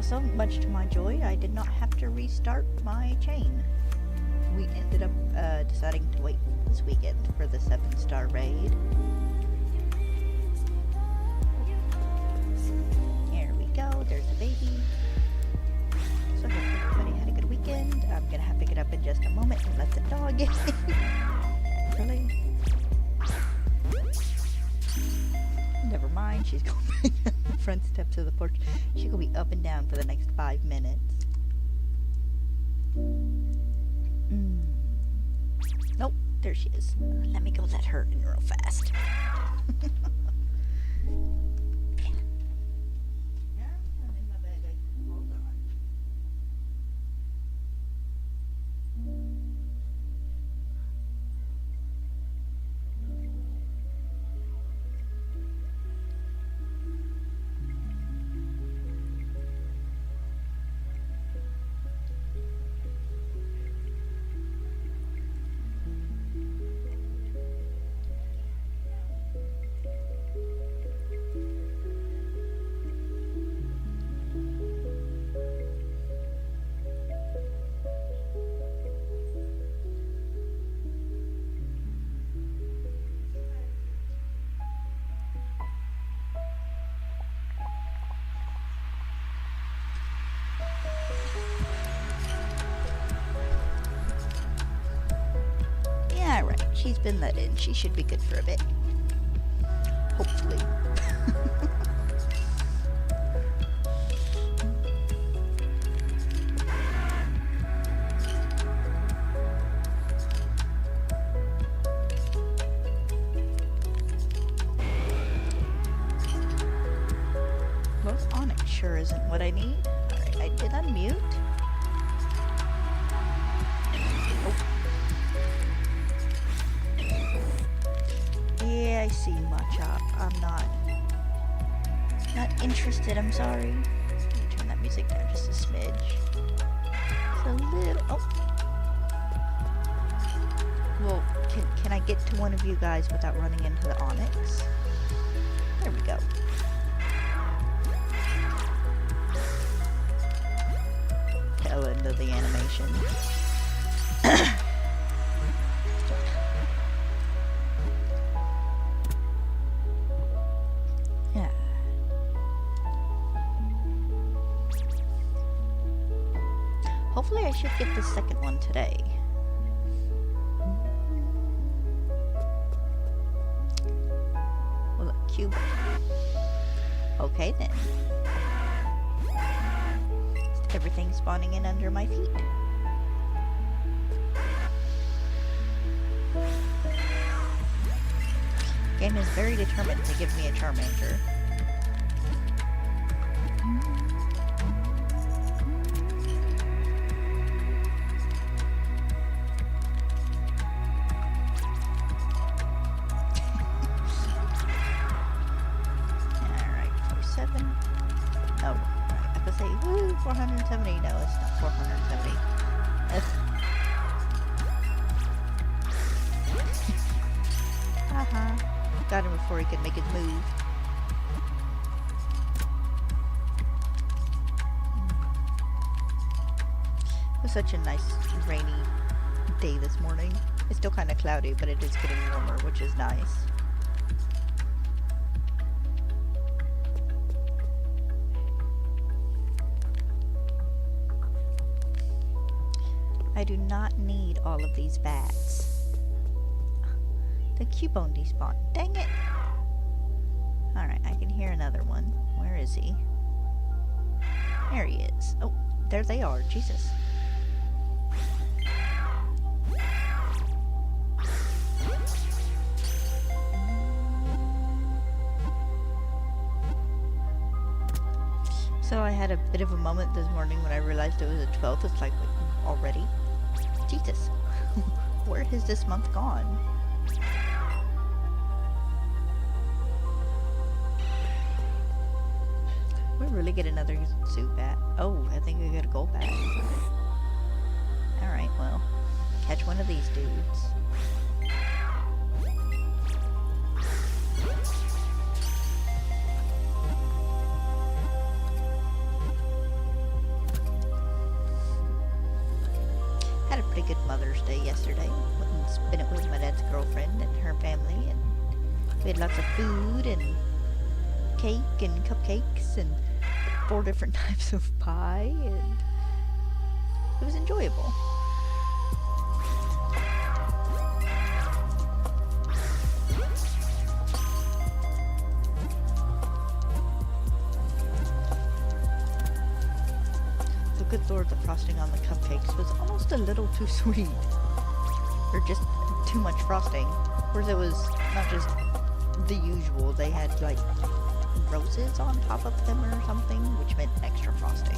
Also, much to my joy, I did not have to restart my chain. We ended up deciding to wait this weekend for the 7-star raid. There we go, there's the baby. So I hope everybody had a good weekend. I'm gonna have to get up in just a moment and let the dog in. Really? Never mind, she's going back up the front steps of the porch. She's gonna be up and down for the next 5 minutes. Nope, there she is. Let me go let her in real fast. She's been let in. She should be good for a bit. Hopefully. Well, Onyx sure isn't what I need. Alright, I did unmute. I see Matcha. I'm not interested, I'm sorry. Let me turn that music down just a smidge. It's a little... Oh! Well, can I get to one of you guys without running into the Onyx? There we go. Tail end of the animation. Hopefully I should get the second one today. Well, look, Cubone. Okay then. Everything's spawning in under my feet. Game is very determined to give me a Charmander. Woo, 470. No, it's not 470. Haha. Got him before he could make his move. It was such a nice rainy day this morning. It's still kind of cloudy, but it is getting warmer, which is nice. I do not need all of these bats. The Cubone despawned. Dang it! Alright, I can hear another one. Where is he? There he is. Oh, there they are. Jesus. So I had a bit of a moment this morning when I realized it was the 12th. It's like, already? Jesus. Where has this month gone? We really get another zoo bat. Oh, I think we got a gold bat. Alright, well. Catch one of these dudes. Had a pretty good Mother's Day yesterday. Went and spent it with my dad's girlfriend and her family, and we had lots of food and cake and cupcakes and 4 different types of pie, and it was enjoyable. The good Lord, the frosting on the cupcakes was almost a little too sweet. Or just too much frosting. Whereas it was not just the usual, they had like roses on top of them or something, which meant extra frosting.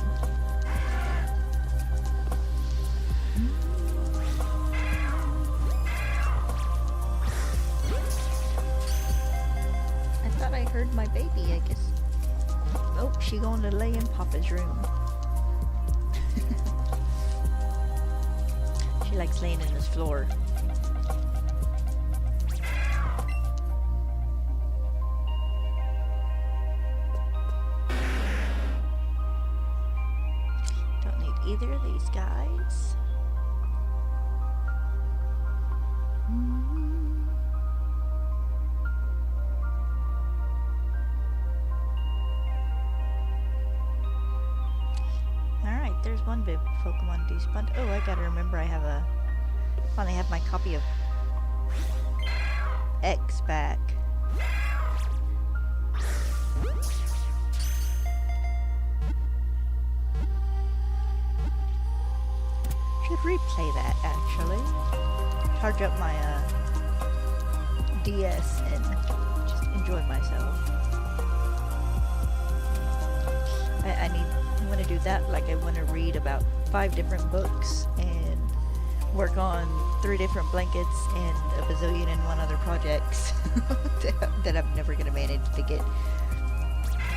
I thought I heard my baby, I guess. Oh, she going to lay in Papa's room. She likes laying in his floor. Don't need either of these guys. Alright, there's one big Pokemon despawned. Oh, I gotta remember I finally have my copy of X back. Should replay that, actually. Charge up my DS and just enjoy myself. I want to do that. Like, I want to read about 5 different books and work on 3 different blankets and a bazillion and 1 other projects that I'm never going to manage to get.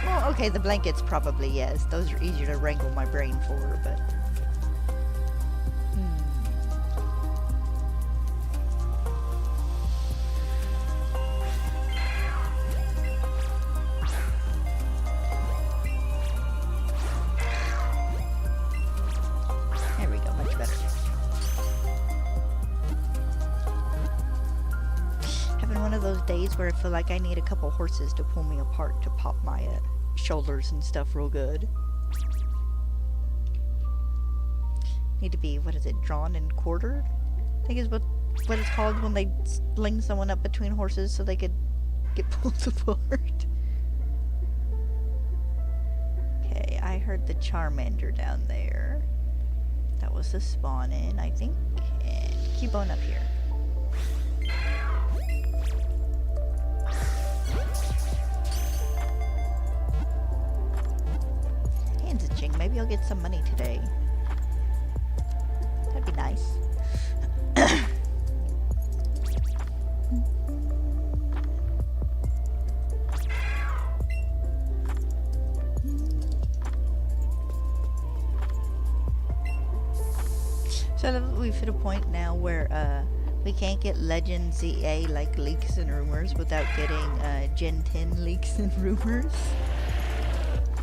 Well, okay, the blankets probably, yes. Those are easier to wrangle my brain for, but... days where I feel like I need a couple horses to pull me apart to pop my shoulders and stuff real good. Need to be, what is it, drawn and quartered? I think is what it's called when they sling someone up between horses so they could get pulled apart. Okay, I heard the Charmander down there. That was the spawn in, I think. And Cubone up here. Hands itching. Maybe I'll get some money today. That'd be nice. So we've hit a point now where we can't get Legend ZA like leaks and rumors without getting Gen 10 leaks and rumors.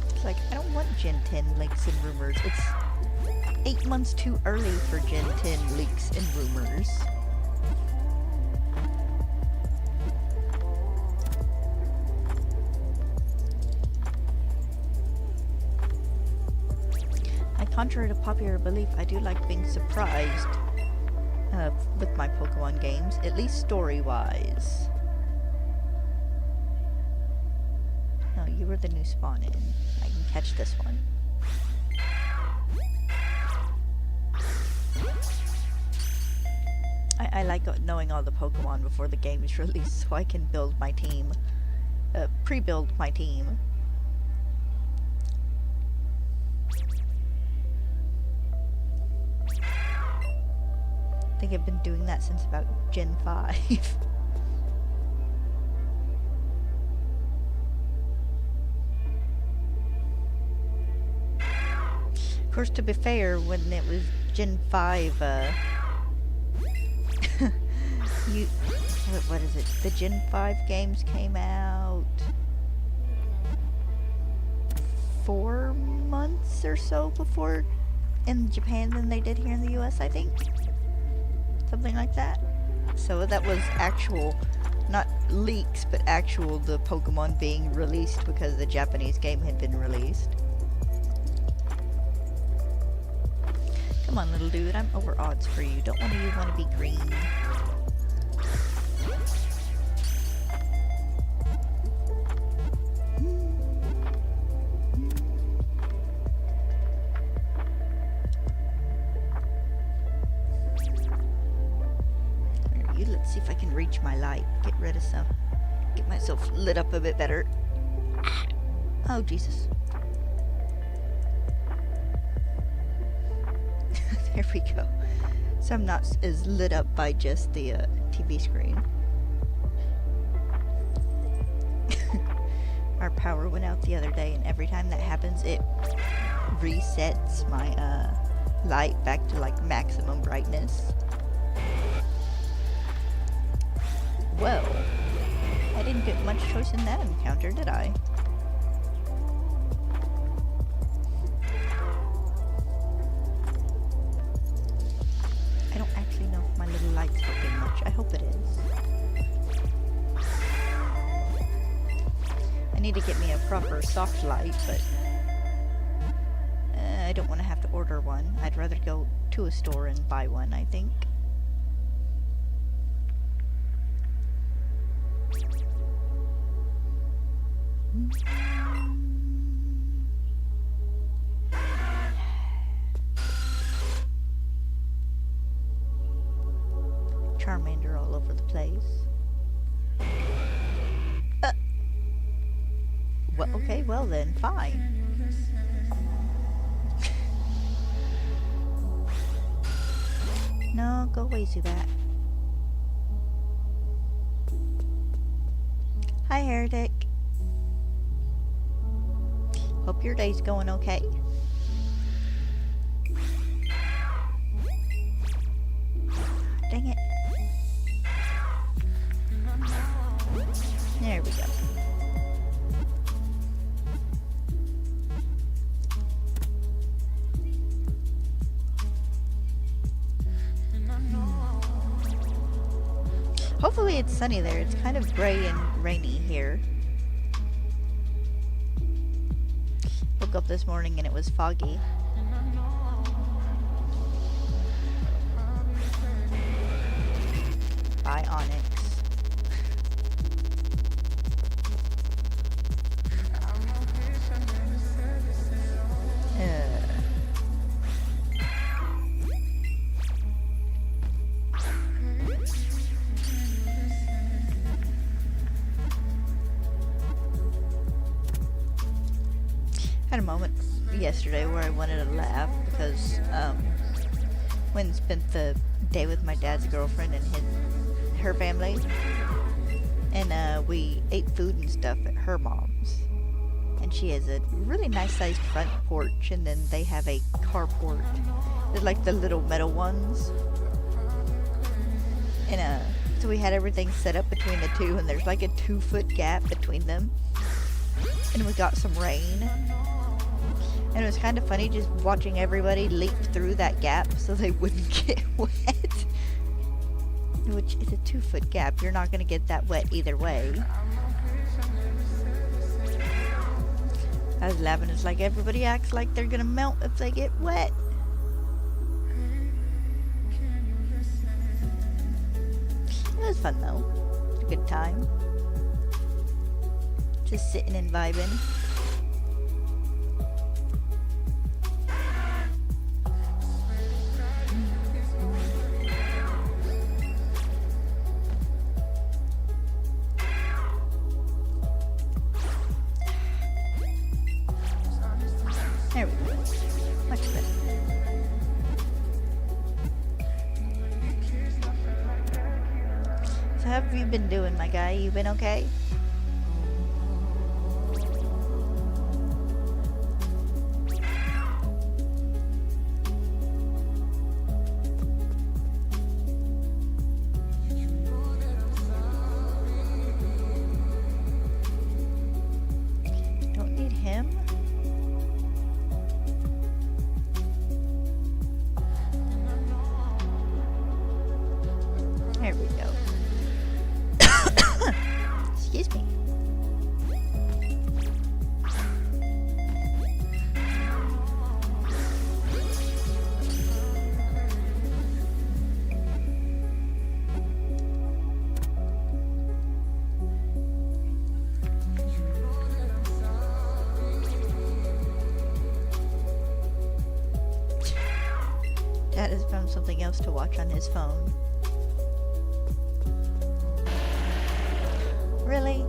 It's like, I don't want Gen 10 leaks and rumors. It's 8 months too early for Gen 10 leaks and rumors. Contrary to popular belief, I do like being surprised with my Pokemon games, at least story-wise. No, you were the new spawn in. I can catch this one. I like knowing all the Pokemon before the game is released so I can build my team, pre-build my team. I think I've been doing that since about Gen 5. Of course, to be fair, when it was Gen 5, what is it? The Gen 5 games came out 4 months or so before in Japan than they did here in the US, I think. Something like that. So that was actual, not leaks, but actual the Pokemon being released because the Japanese game had been released. Come on, little dude, I'm over odds for you. Don't one of you want to be green? Let's see if I can reach my light. Get rid of some. Get myself lit up a bit better. Oh, Jesus. There we go. So I'm not as lit up by just the TV screen. Our power went out the other day, and every time that happens, it resets my light back to like maximum brightness. Well, I didn't get much choice in that encounter, did I? I don't actually know if my little light's helping much. I hope it is. I need to get me a proper soft light, but I don't want to have to order one. I'd rather go to a store and buy one, I think. Charmander all over the place. Well, okay, well then, fine. No, go away, Zubat. Hi, Heretic. Hope your day's going okay. Dang it. There we go. Hopefully it's sunny there. It's kind of gray and rainy here. Woke up this morning and it was foggy. Bye, Onyx. Had a moment yesterday where I wanted to laugh because Wynn spent the day with my dad's girlfriend and her family, and we ate food and stuff at her mom's, and she has a really nice sized front porch, and then they have a carport. They're like the little metal ones, and so we had everything set up between the two, and there's like a 2-foot gap between them, and we got some rain. And it was kind of funny just watching everybody leap through that gap so they wouldn't get wet. Which is a 2-foot gap. You're not going to get that wet either way. I was laughing. It's like everybody acts like they're going to melt if they get wet. It was fun though. It was a good time. Just sitting and vibing. There we go. Much better. So how have you been doing, my guy? You been okay? Don't need him. Dad has found something else to watch on his phone. Really?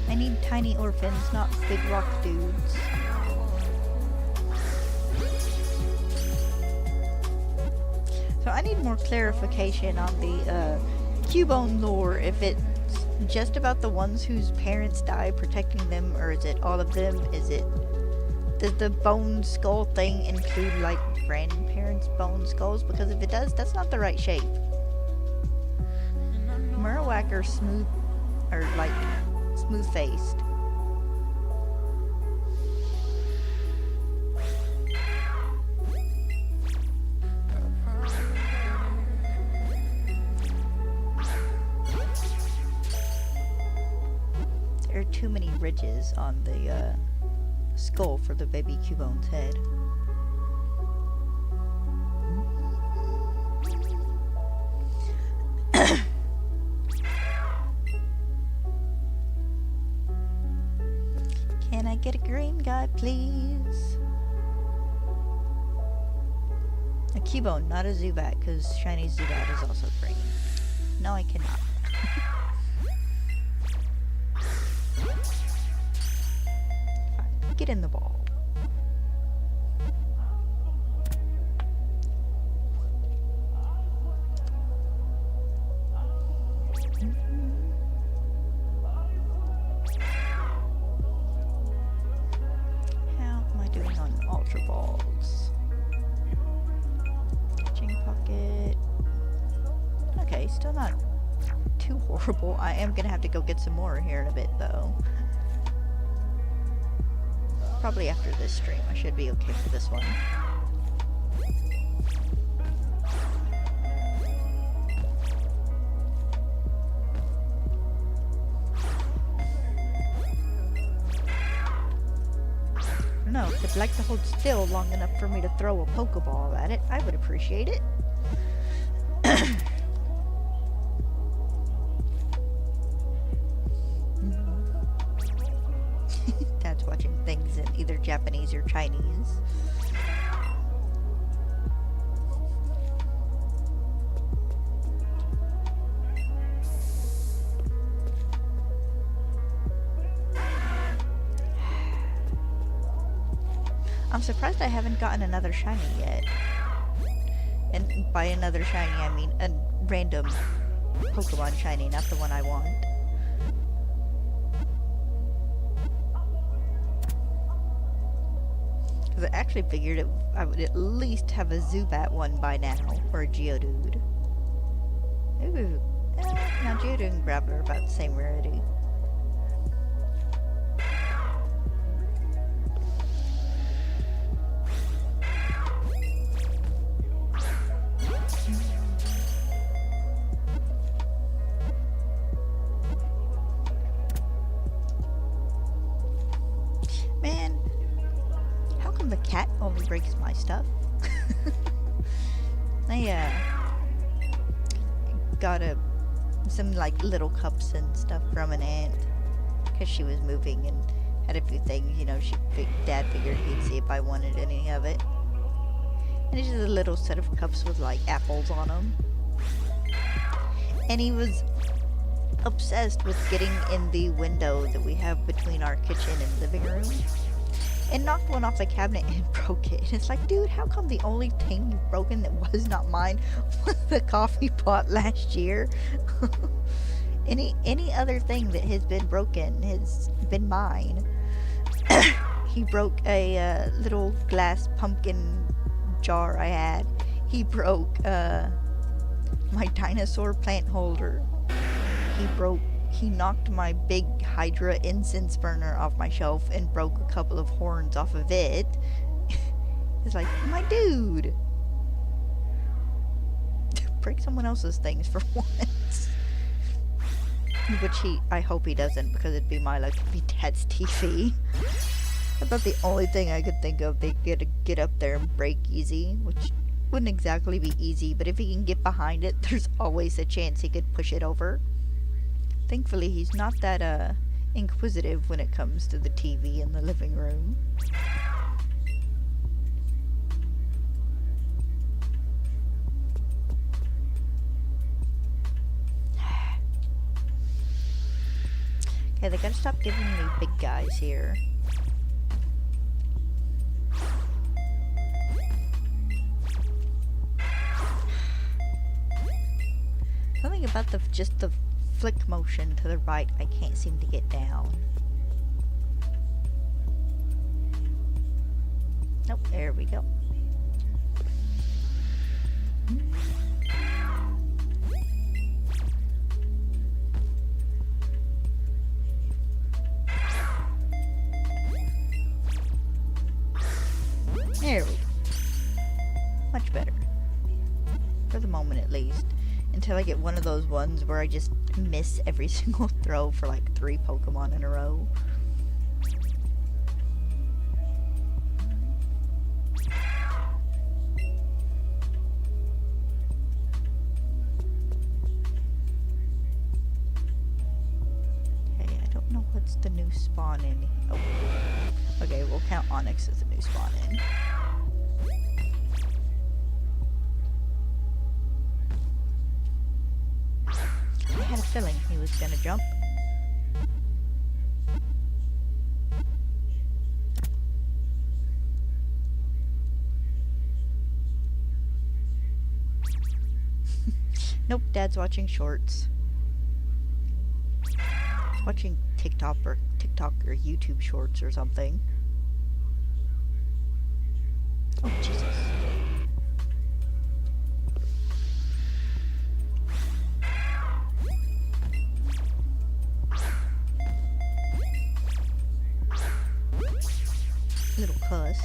I need tiny orphans, not big rock dudes. So I need more clarification on the Cubone lore, if it's just about the ones whose parents die protecting them, or is it all of them? Does the bone skull thing include like grandparents' bone skulls? Because if it does, that's not the right shape. Marowak are smooth, or like smooth-faced. There are too many ridges on the skull for the baby Cubone's head. Can I get a green guy, please? A Cubone, not a Zubat, because shiny Zubat is also green. No, I cannot. Fine, get in the ball. How am I doing on Ultra Balls? Catching Pocket. Okay, still not too horrible. I am gonna have to go get some more here in a bit, though. Probably after this stream. I should be okay for this one. No, if it'd like to hold still long enough for me to throw a Pokeball at it, I would appreciate it. Dad's watching things in either Japanese or Chinese. I'm surprised I haven't gotten another shiny yet. And by another shiny, I mean a random Pokemon shiny, not the one I want. Because I actually figured I would at least have a Zubat one by now, or a Geodude. Ooh, now Geodude and Graveler are about the same rarity. Man, how come the cat only breaks my stuff? I got some like little cups and stuff from an aunt because she was moving and had a few things, you know. Dad figured he'd see if I wanted any of it. And it's just a little set of cups with like apples on them. And he was obsessed with getting in the window that we have between our kitchen and living room, and knocked one off the cabinet and broke it. And it's like, dude, how come the only thing you've broken that was not mine was the coffee pot last year? Any other thing that has been broken has been mine. He broke a little glass pumpkin jar I had. He broke my dinosaur plant holder. He knocked my big Hydra incense burner off my shelf and broke a couple of horns off of it. It's like, my dude! Break someone else's things for once. Which I hope he doesn't, because it'd be my luck to be Dad's TV. About the only thing I could think of they could get up there and break easy, which wouldn't exactly be easy, but if he can get behind it, there's always a chance he could push it over. Thankfully, he's not that inquisitive when it comes to the TV in the living room. Okay, they gotta stop giving me big guys here. Something about just the flick motion to the right I can't seem to get down. Nope, there we go. There we go. Much better. For the moment at least. Until I get one of those ones where I just miss every single throw for like 3 Pokemon in a row. Okay, I don't know what's the new spawn in. Oh. Okay, we'll count Onyx as a new spawn in. I had a feeling he was gonna jump. Nope, Dad's watching shorts. Watching TikTok or YouTube shorts or something. Oh, Jesus. Little cuss.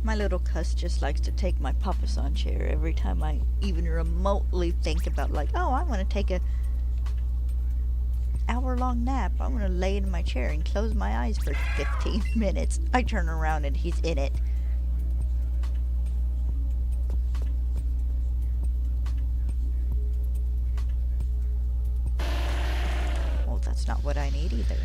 My little cuss just likes to take my papasan chair every time I even remotely think about like, oh, I want to take a hour-long nap. I want to lay in my chair and close my eyes for 15 minutes. I turn around and he's in it. Well, that's not what I need either.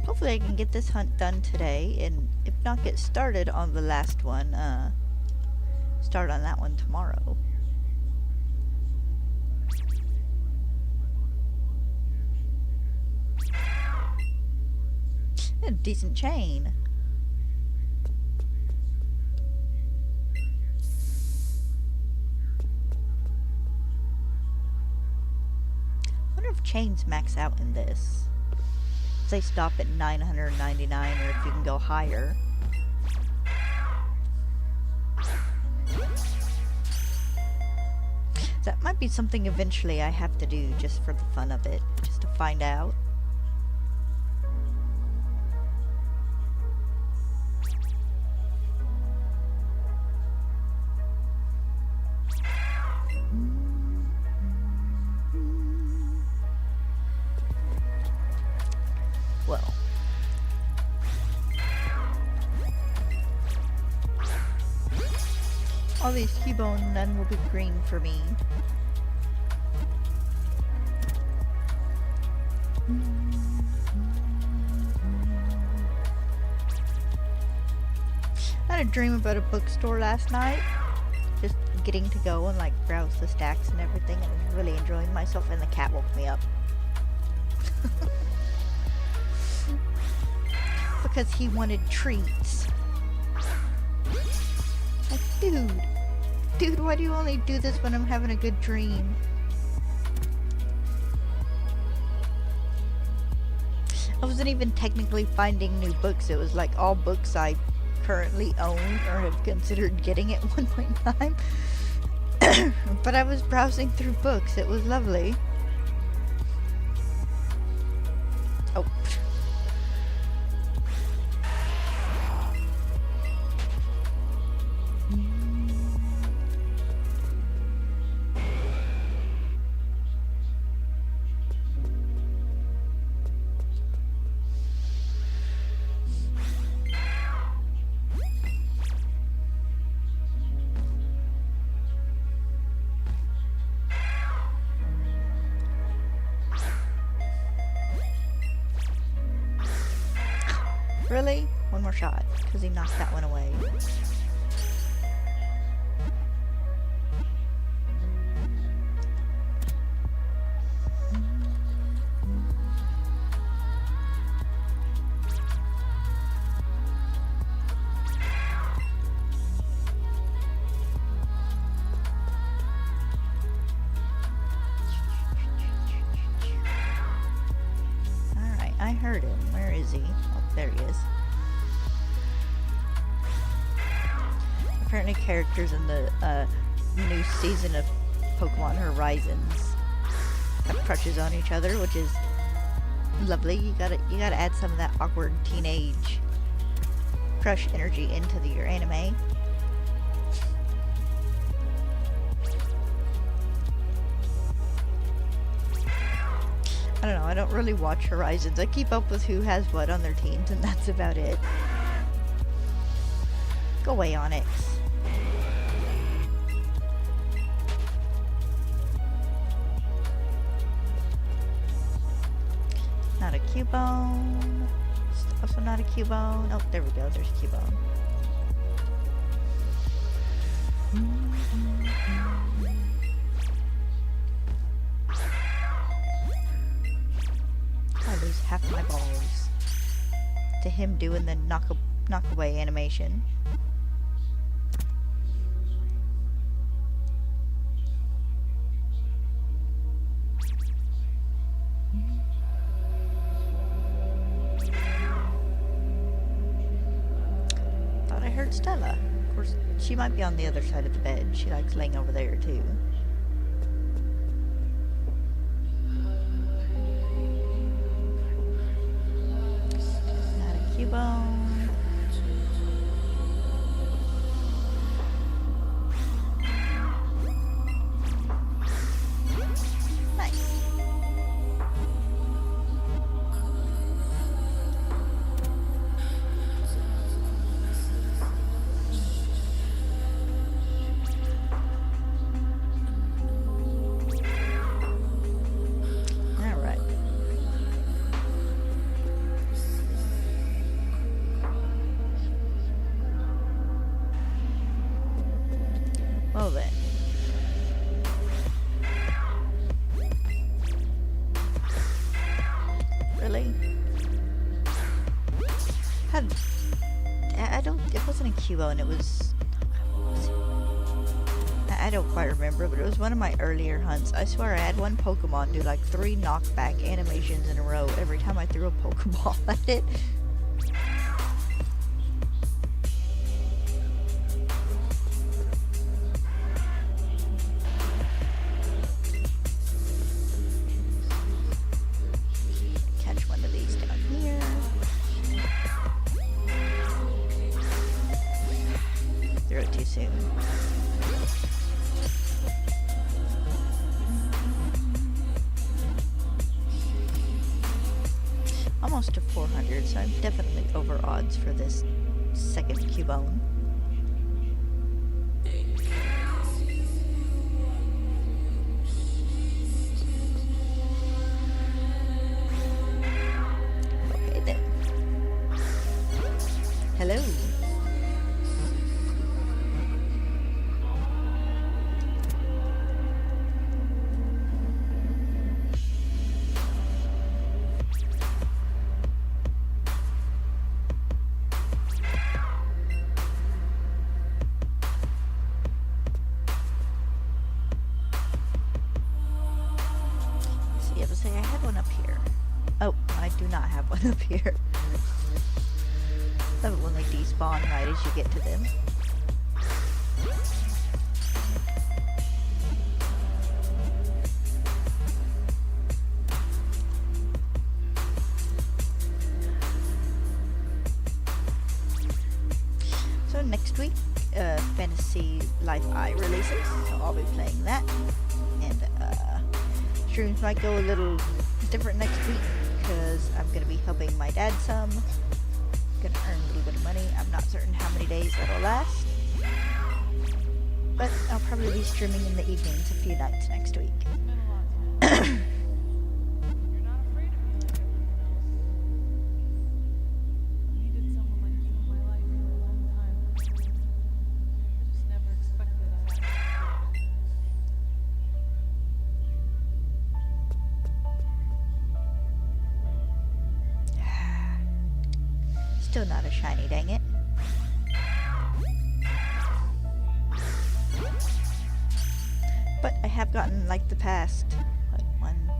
Hopefully I can get this hunt done today, and if not, get started on the last one, start on that one tomorrow. A decent chain. I wonder if chains max out in this. If they stop at 999 or if you can go higher. That might be something eventually I have to do just for the fun of it, just to find out. Well. All these Cubone then will be green for me. I had a dream about a bookstore last night. Just getting to go and like browse the stacks and everything, and I was really enjoying myself, and the cat woke me up. Because he wanted treats. Like, dude, why do you only do this when I'm having a good dream? I wasn't even technically finding new books. It was like all books I currently own or have considered getting at one point in time. But I was browsing through books. It was lovely. Oh. Really? One more shot, because he knocked that one away. Alright, I heard him. Where is he? Oh, there he is. Apparently characters in the new season of Pokemon Horizons have crushes on each other, which is lovely. You gotta add some of that awkward teenage crush energy into your anime. I don't know, I don't really watch Horizons. I keep up with who has what on their teams, and that's about it. Go away, Onyx. Not a Cubone. Also not a Cubone. Oh, there we go. There's Cubone. I lose half my balls to him doing the knock away animation. Stella. Of course, she might be on the other side of the bed. She likes laying over there, too. Not a Cubone. Nice. Well then. Really? It wasn't a Cubone, it was... I don't quite remember, but it was one of my earlier hunts. I swear I had one Pokemon do like 3 knockback animations in a row every time I threw a Pokeball at it. Soon. Almost to 400, so I'm definitely over odds for this second Cubone. Okay then. Hello. I had one up here. Oh, I do not have one up here. That will only despawn right as you get to them. So next week, Fantasy Life I releases, so I'll be playing that. And streams might go a little different next week because I'm going to be helping my dad some. Going to earn a little bit of money. I'm not certain how many days that'll last. But I'll probably be streaming in the evenings a few nights next week. Still not a shiny, dang it. But I have gotten like the past, what, 1,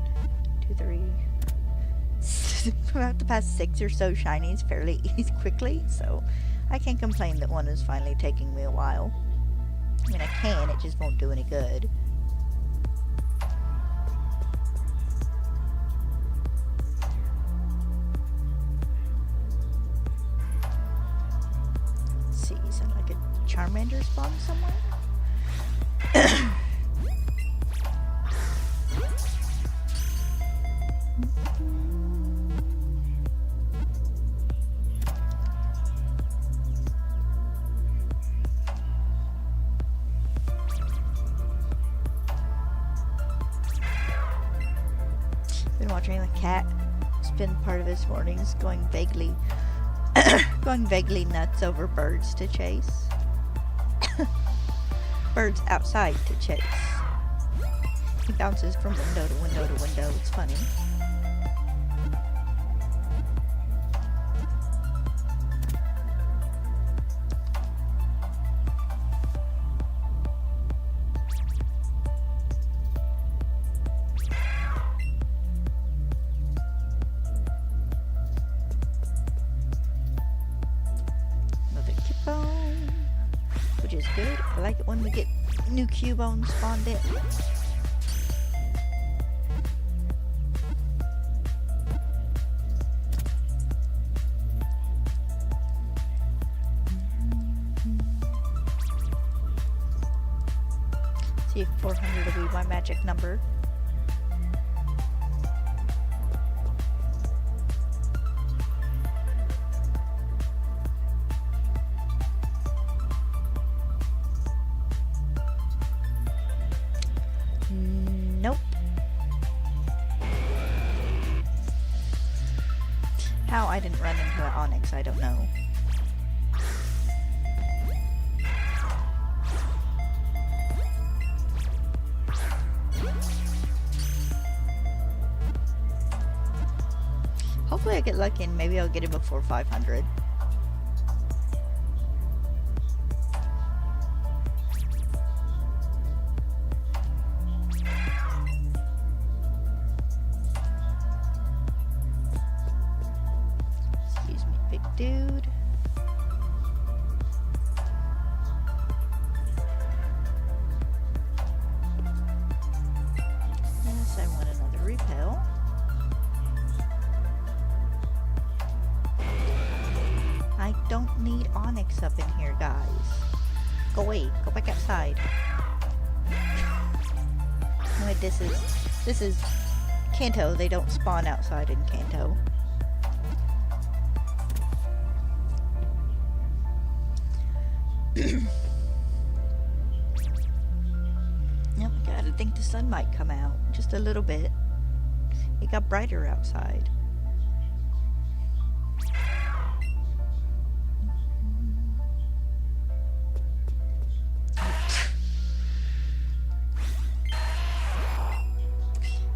2, 3, about the past 6 or so shinies fairly quickly, so I can't complain that one is finally taking me a while. I mean, I can, it just won't do any good. Let's see, is that like a Charmander spawn somewhere? Been watching the cat spend part of his mornings going vaguely nuts over birds to chase. Birds outside to chase. He bounces from window to window to window. It's funny. Which is good. I like it when we get new Cubone spawned in. See if 400 will be my magic number. Nope. How I didn't run into an Onyx, I don't know. Hopefully I get lucky and maybe I'll get it before 500. Dude. Yes, I want another repel. I don't need Onyx up in here, guys. Go away. Go back outside. Anyway, this is Kanto. They don't spawn outside in Kanto. Yep, gotta think the sun might come out just a little bit. It got brighter outside.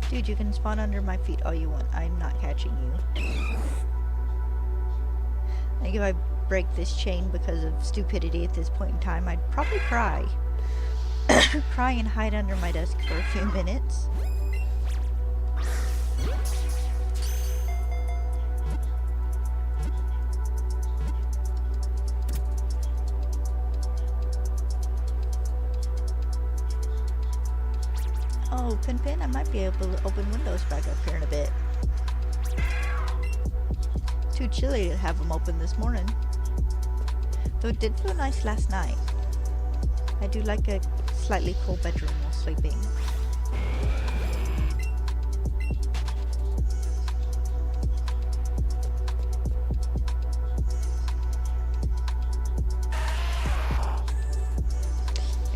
Dude, you can spawn under my feet all you want. I'm not catching you. I think if I break this chain because of stupidity at this point in time, I'd probably cry. Cry and hide under my desk for a few minutes. Oh, Pin, I might be able to open windows back up here in a bit. Too chilly to have them open this morning. Though it did feel nice last night. I do like a slightly cool bedroom while sleeping.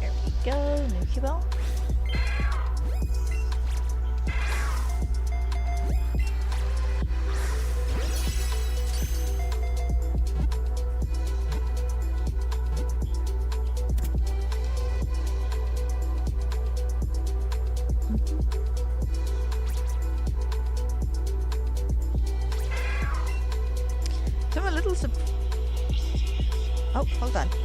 There we go, new Cubone. hold on.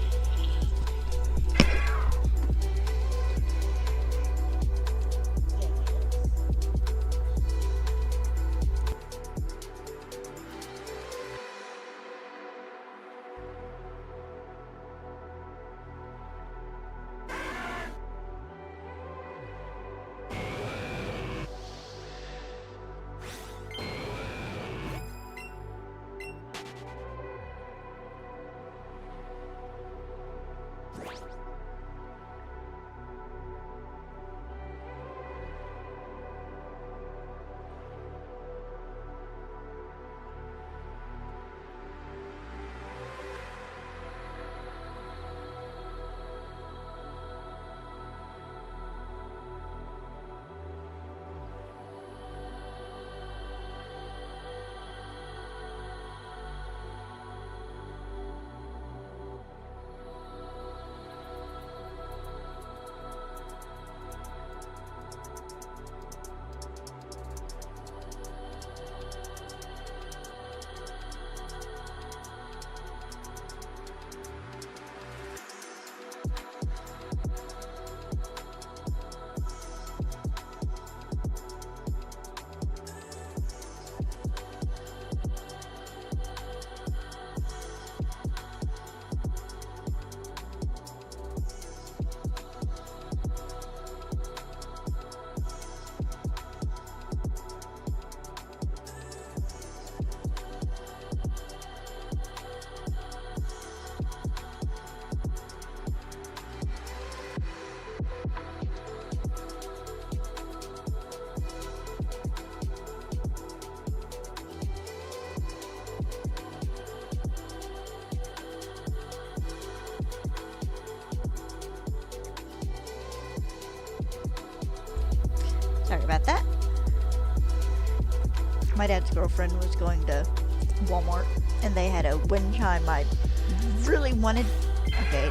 Sorry about that. My dad's girlfriend was going to Walmart and they had a wind chime I really wanted,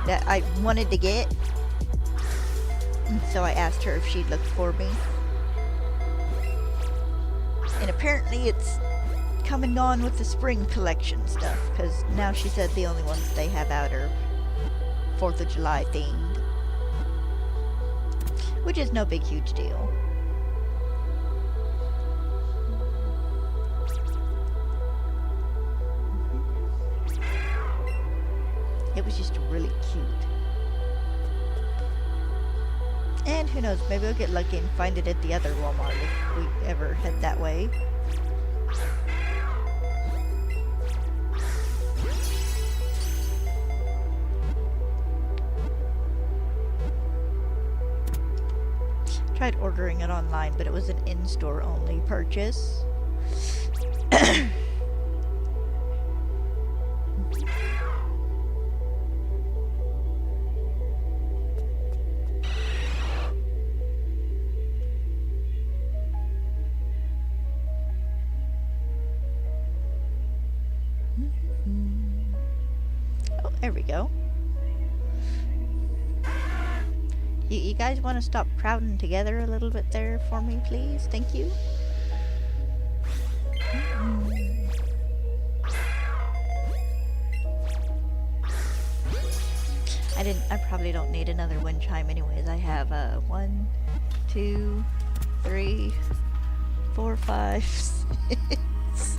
that I wanted to get. And so I asked her if she'd look for me. And apparently it's come and gone with the spring collection stuff, because now she said the only ones they have out are 4th of July themed. Which is no big huge deal. It was just really cute. And who knows, maybe we'll get lucky and find it at the other Walmart if we ever head that way. Tried ordering it online, but it was an in-store only purchase. Oh, there we go. You guys want to stop crowding together a little bit there for me, please? Thank you. I probably don't need another wind chime anyways. I have 1, 2, 3, 4, 5, 6.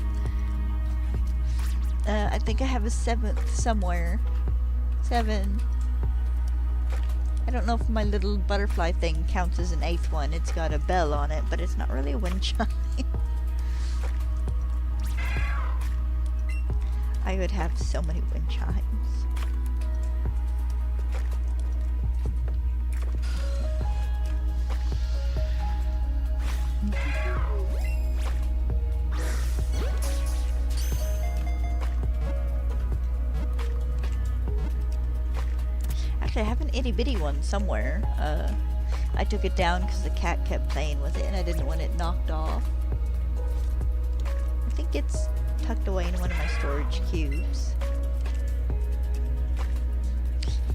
I think I have a 7th somewhere. 7. I don't know if my little butterfly thing counts as an 8th one. It's got a bell on it, but it's not really a wind chime. I would have so many wind chimes. Actually, I have an itty bitty one somewhere. I took it down because the cat kept playing with it and I didn't want it knocked off. I think it's tucked away in one of my storage cubes.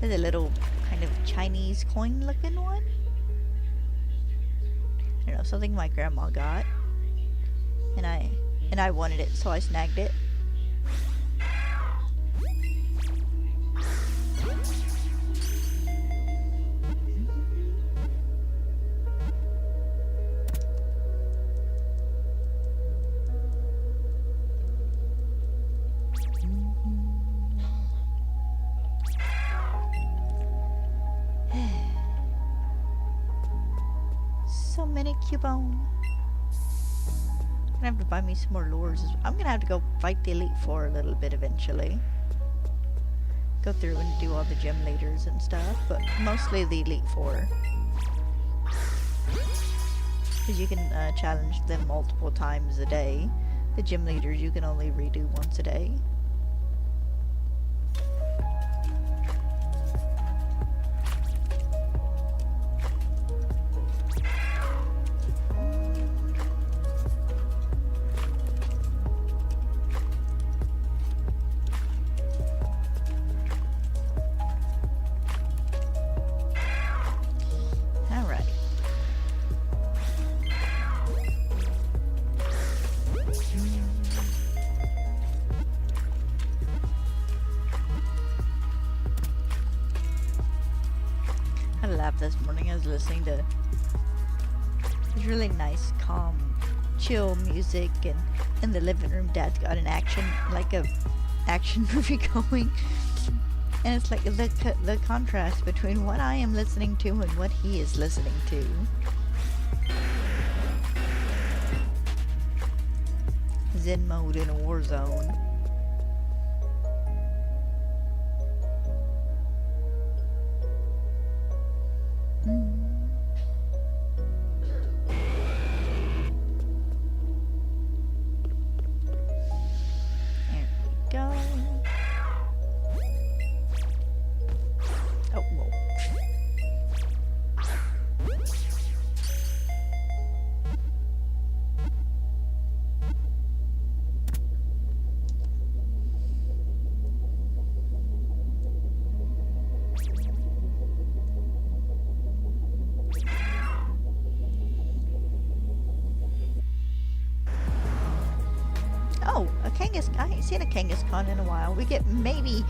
There's a little kind of Chinese coin looking one. I don't know, something my grandma got. And I wanted it, so I snagged it. so many Cubone. I'm gonna have to buy me some more lures. I'm gonna have to go fight the Elite Four a little bit eventually. Go through and do all the gym leaders and stuff, but mostly the Elite Four. Because you can challenge them multiple times a day. The gym leaders you can only redo once a day. This morning I was listening to this really nice, calm, chill music, and in the living room Dad's got an action movie going, and it's like the contrast between what I am listening to and what he is listening to. Zen mode in a war zone. I ain't seen a Kangaskhan in a while. We get maybe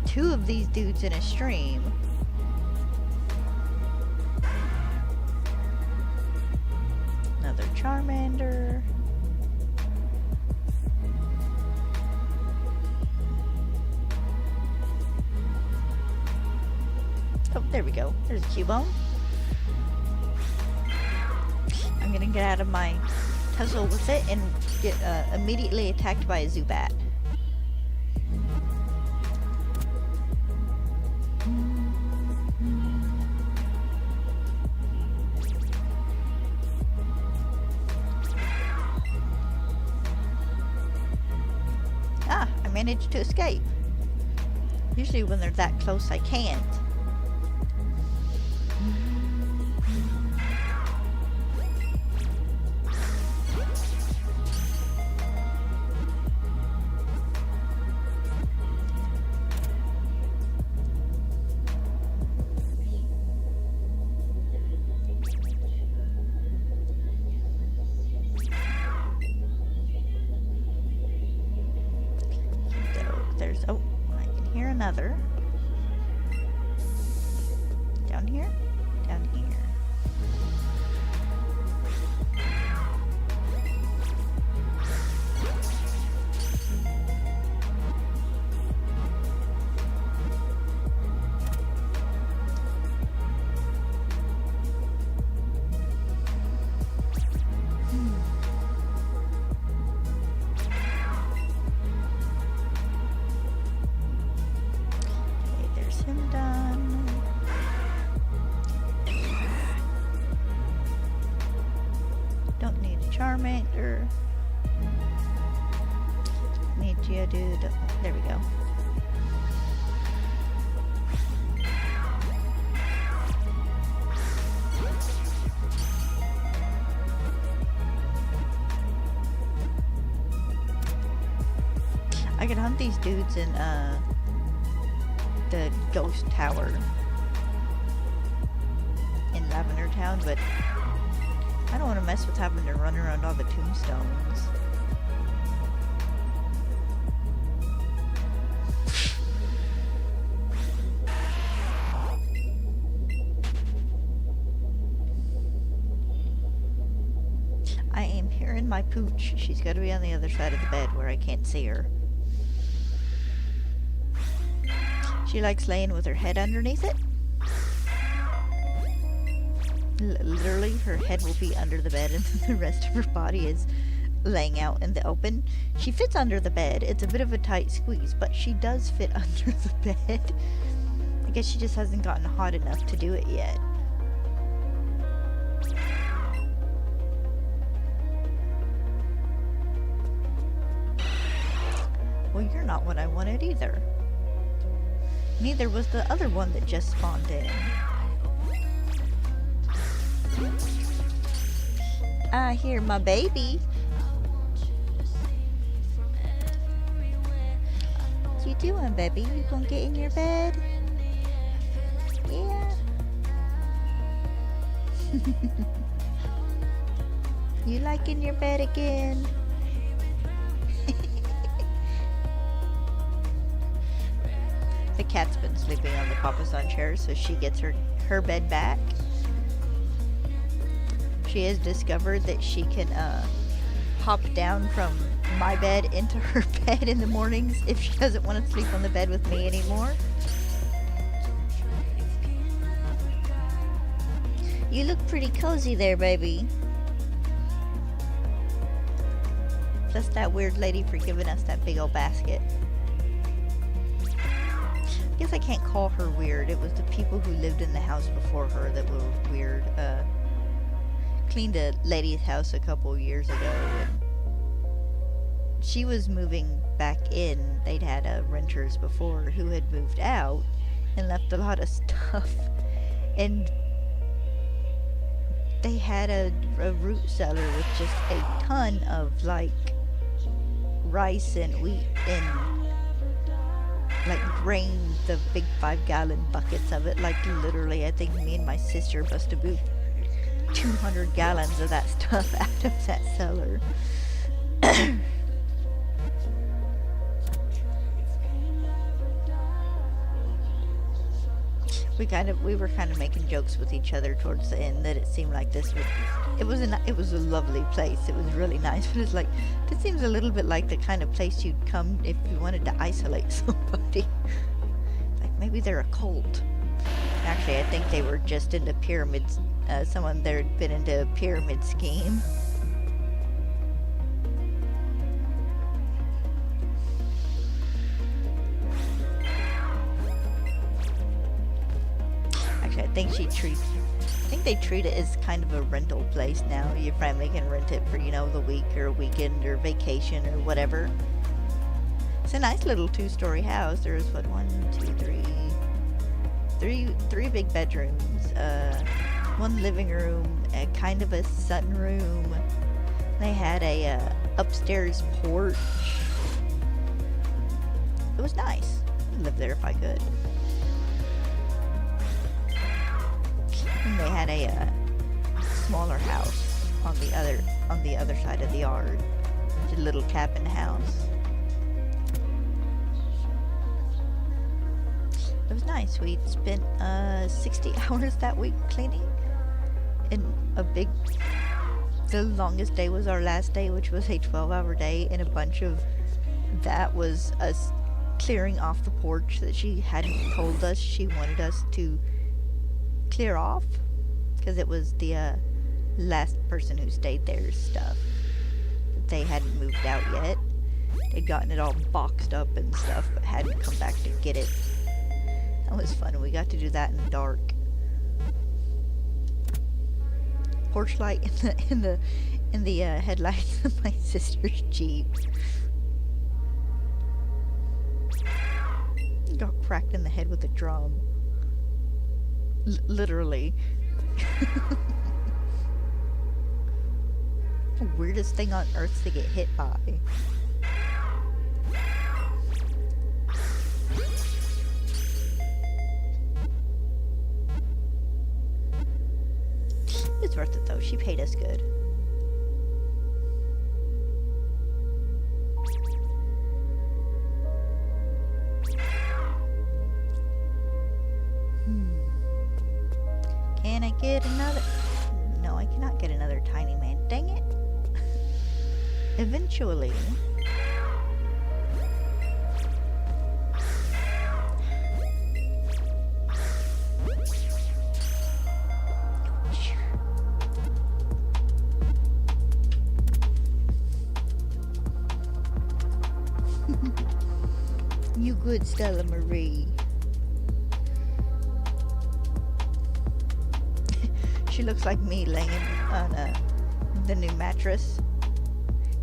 2 of these dudes in a stream. Another Charmander. Oh, there we go. There's a Cubone. I'm gonna get out of my tussle with it and get immediately attacked by a Zubat. Ah, I managed to escape. Usually when they're that close I can't. Oh, I can hear another. Down here? Down here. Charmander. Need Geodude. There we go. I can hunt these dudes in the Ghost Tower in Lavender Town, but I don't want to mess with having to run around all the tombstones. I am hearing my pooch. She's got to be on the other side of the bed where I can't see her. She likes laying with her head underneath it. Literally, her head will be under the bed and the rest of her body is laying out in the open. She fits under the bed. It's a bit of a tight squeeze, but she does fit under the bed. I guess she just hasn't gotten hot enough to do it yet. Well, you're not what I wanted either. Neither was the other one that just spawned in. I hear my baby. What you doing, baby? You gonna get in your bed? Yeah. You like in your bed again? The cat's been sleeping on the papasan chair, so she gets her bed back. She has discovered that she can hop down from my bed into her bed in the mornings if she doesn't want to sleep on the bed with me anymore. You look pretty cozy there, baby. Plus that weird lady for giving us that big old basket. I guess I can't call her weird. It was the people who lived in the house before her that were weird. Cleaned a lady's house a couple years ago, and she was moving back in. They'd had renters before who had moved out and left a lot of stuff, and they had a root cellar with just a ton of like rice and wheat and like grain, the big 5-gallon buckets of it. Like literally, I think me and my sister must have moved 200 gallons of that stuff out of that cellar. We were kind of making jokes with each other towards the end that it seemed like this would, it was a lovely place. It was really nice, but it's like, this seems a little bit like the kind of place you'd come if you wanted to isolate somebody. Like maybe they're a cult. Actually, I think they were just into pyramids. Someone there had been into a pyramid scheme. Actually, I think they treat it as kind of a rental place now. Your family can rent it for, you know, the week or a weekend or vacation or whatever. It's a nice little 2-story house. There's what, 3 big bedrooms, 1 living room, a kind of a sunroom. They had a upstairs porch. It was nice. I'd live there if I could. And they had a smaller house on the other side of the yard. Just a little cabin house. It was nice. We spent 60 hours that week cleaning. And the longest day was our last day, which was a 12-hour day, and a bunch of that was us clearing off the porch that she hadn't told us she wanted us to clear off, because it was the last person who stayed there's stuff. They hadn't moved out yet. They'd gotten it all boxed up and stuff, but hadn't come back to get it. That was fun. We got to do that in the dark. Porch light in the headlights of my sister's Jeep. Got cracked in the head with a drum. Literally. The weirdest thing on earth to get hit by. It's worth it though. She paid us good. Can I get another? No, I cannot get another tiny man. Dang it. Eventually. good, Stella Marie. She looks like me laying on the new mattress.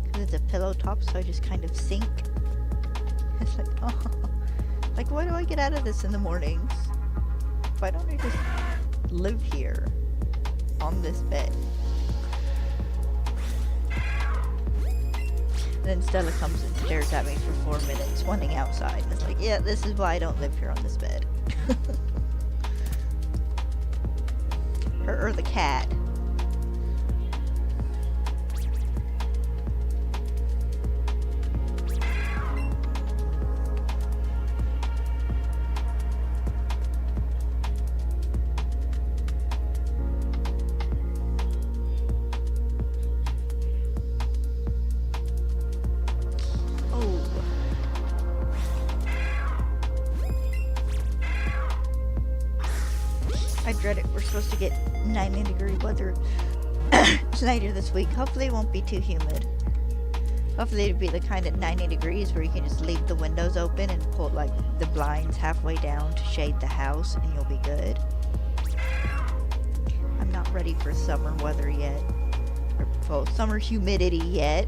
Because it's a pillow top, so I just kind of sink. It's like, oh. Like, why do I get out of this in the mornings? Why don't I just live here on this bed? And then Stella comes and stares at me for 4 minutes, wanting outside. And it's like, yeah, this is why I don't live here on this bed. Her or the cat. I dread it. We're supposed to get 90-degree weather later this week. Hopefully it won't be too humid. Hopefully it'll be the kind of 90 degrees where you can just leave the windows open and pull like the blinds halfway down to shade the house and you'll be good. I'm not ready for summer weather yet. Or summer humidity yet.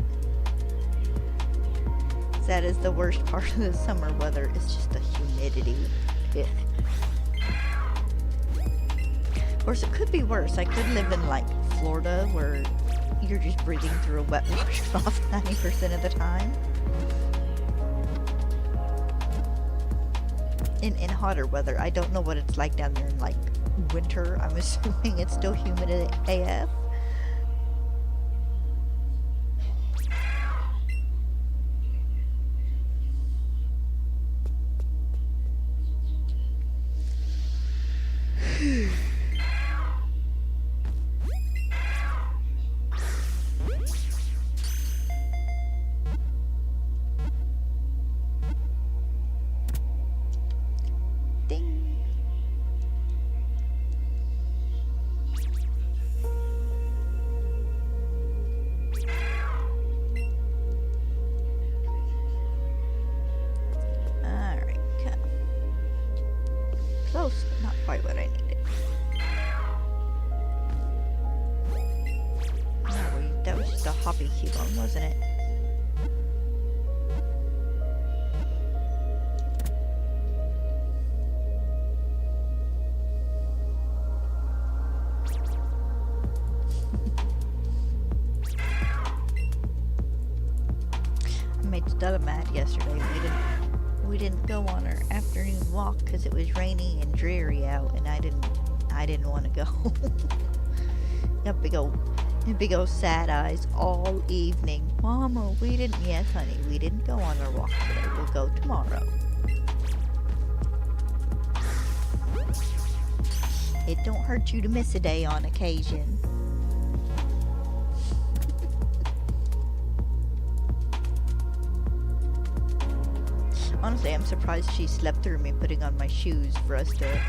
That is the worst part of the summer weather. It's just the humidity. Ugh. Of course, it could be worse. I could live in, like, Florida, where you're just breathing through a wet washcloth 90% of the time. In hotter weather. I don't know what it's like down there in, like, winter. I'm assuming it's still humid AF. Close, but not quite what I needed. No, that was just a hoppy Cubone, wasn't it? I made Stella mad yesterday. We didn't go on our afternoon walk because it was rainy and dreary out, and I didn't want to go. Got big old sad eyes all evening. Mama, we didn't. Yes, honey, we didn't go on our walk today. We'll go tomorrow. It don't hurt you to miss a day on occasion. Honestly, I'm surprised she slept through me putting on my shoes for us to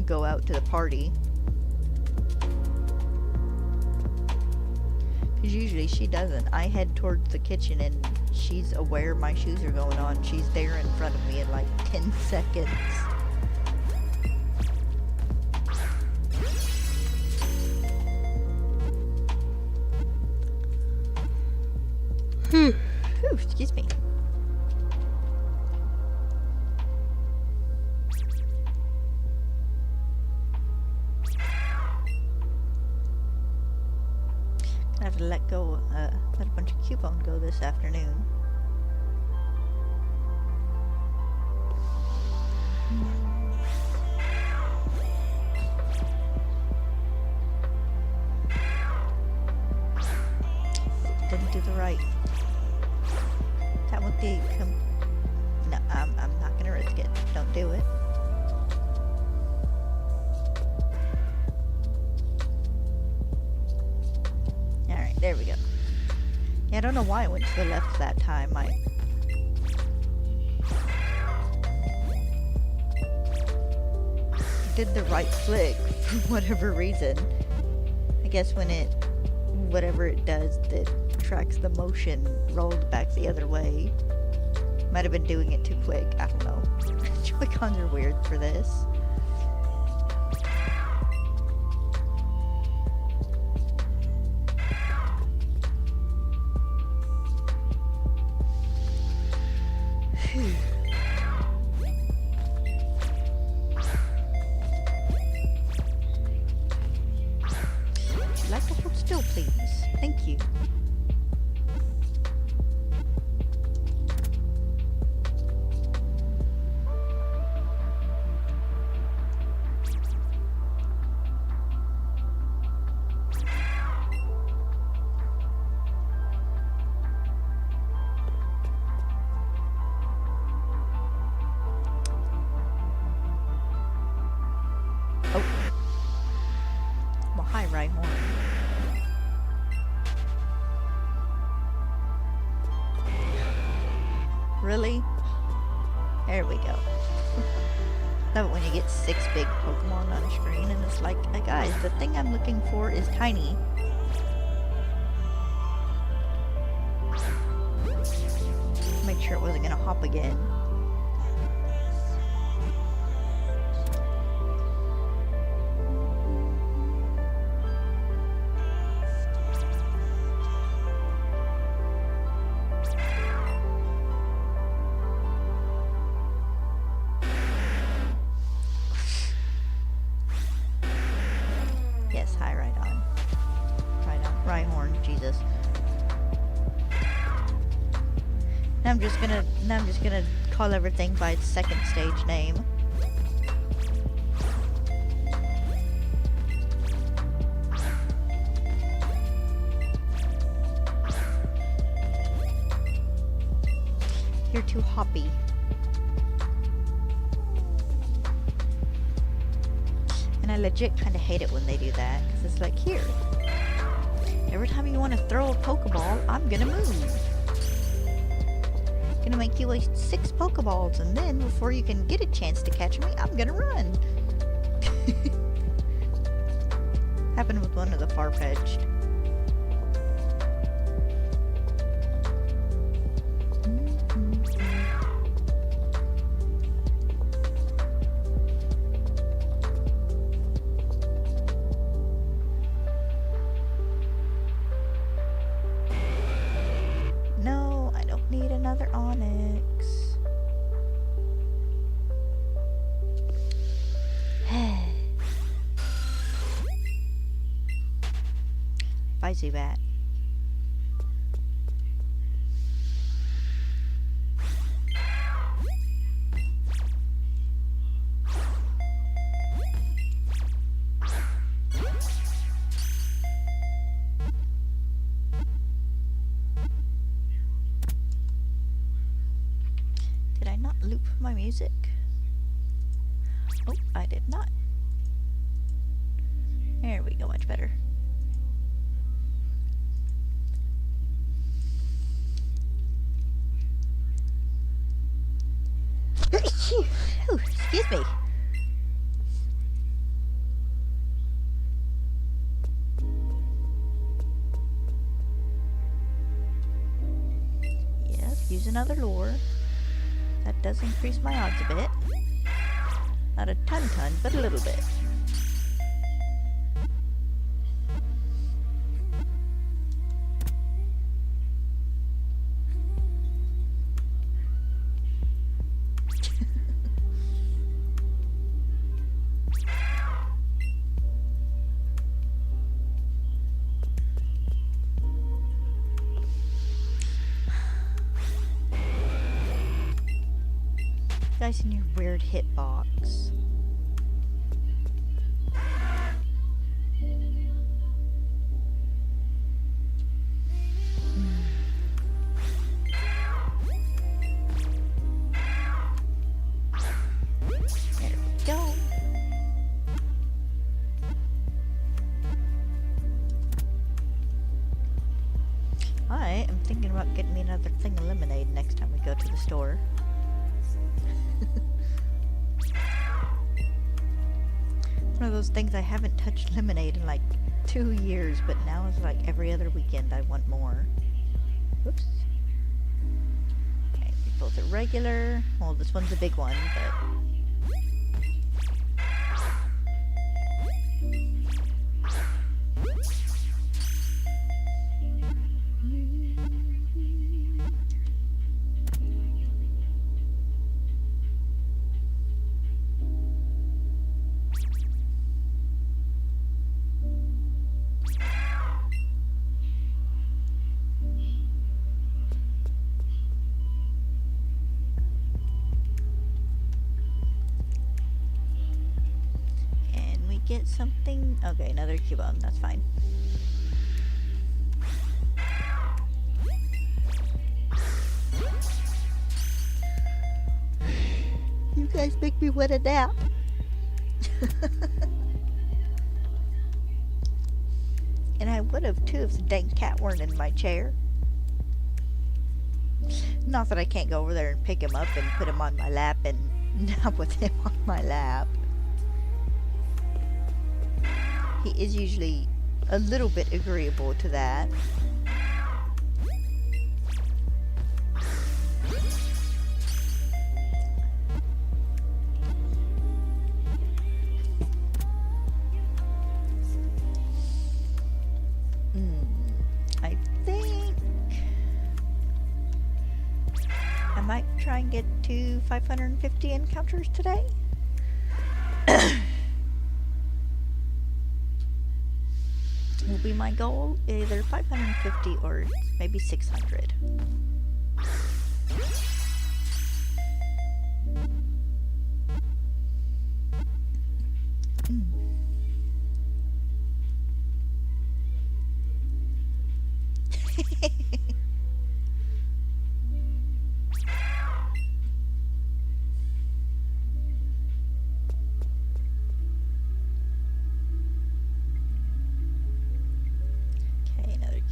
go out to the party. Because usually she doesn't. I head towards the kitchen and she's aware my shoes are going on. She's there in front of me in like 10 seconds. Ooh, excuse me. I have to let a bunch of Cubone go this afternoon. Didn't do the right. That would be no, I'm not gonna risk it. Don't do it. There we go. Yeah, I don't know why I went to the left that time. I did the right flick for whatever reason. I guess when whatever it does that tracks the motion, rolled back the other way. Might have been doing it too quick. I don't know. Joy-Cons are weird for this. Would you like to hold still, please? Thank you. Hi, Rhyhorn. Really? There we go. Love it when you get 6 big Pokemon on screen and it's like, guys, the thing I'm looking for is tiny. Make sure it wasn't gonna hop again. Yes, hi, right on. Rhyhorn, Jesus. Now I'm just gonna call everything by its second stage name. You're too hoppy. And I legit kind of hate it when they do that, because it's like, here, every time you want to throw a Pokeball, I'm gonna move. Gonna make you waste 6 Pokeballs, and then before you can get a chance to catch me, I'm gonna run. Happened with one of the Farfetch'd. No, I don't need another Onyx. Bye, Zubat. Did I not loop my music? Oh, I did not. There we go, much better. Ooh, excuse me. Yep, use another lure. That does increase my odds a bit. Not a ton, but a little bit. Guys in your weird hitbox. There we go. I am thinking about getting me another thing of lemonade next time we go to the store. One of those things, I haven't touched lemonade in like 2 years, but now it's like every other weekend I want more. Whoops. Okay, both a regular. Well, this one's a big one, but... Get something. Okay, another Cubone. That's fine. You guys make me want a nap. And I would have too if the dang cat weren't in my chair. Not that I can't go over there and pick him up and put him on my lap and nap with him on my lap. He is usually a little bit agreeable to that. I think I might try and get to 550 encounters today. Will be my goal, either 550 or maybe 600.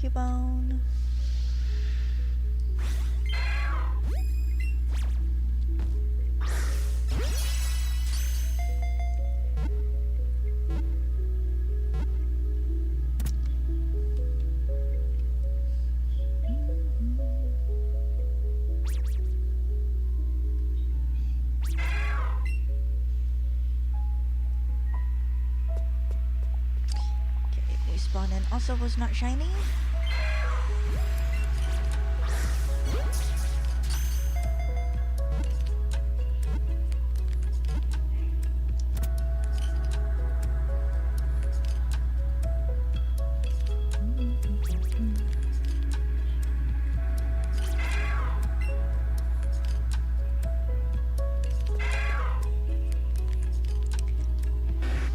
Cubone. Okay, respawn in also was not shiny.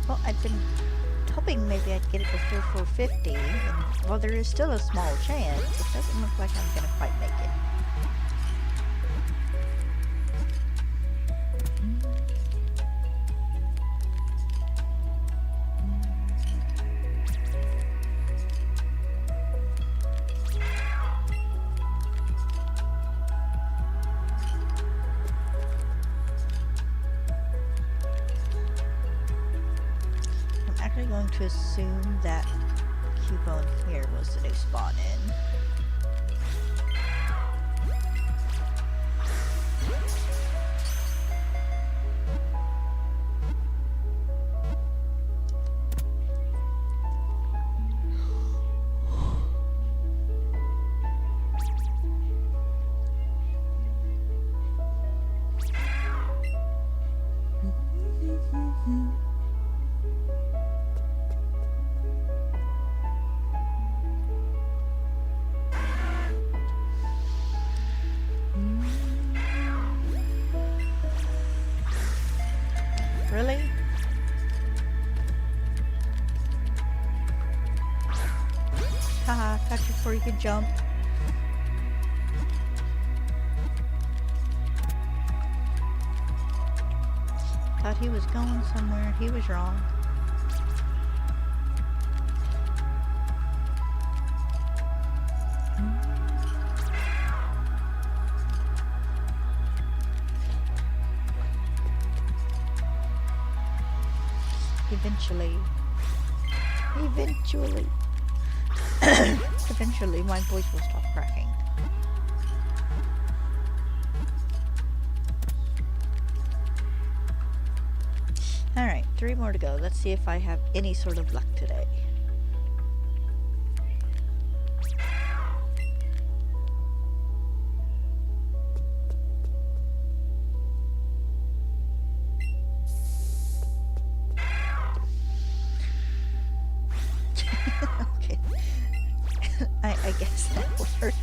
Well, I've been hoping maybe I'd get it before 450, and while there is still a small chance, it doesn't look like I'm gonna quite make it. I'm going to assume that Cubone here was the new spawn in. Really? Haha, caught you before you could jump. Thought he was going somewhere. He was wrong. Eventually my voice will stop cracking. Alright, 3 more to go. Let's see if I have any sort of luck today. Okay. I guess that works.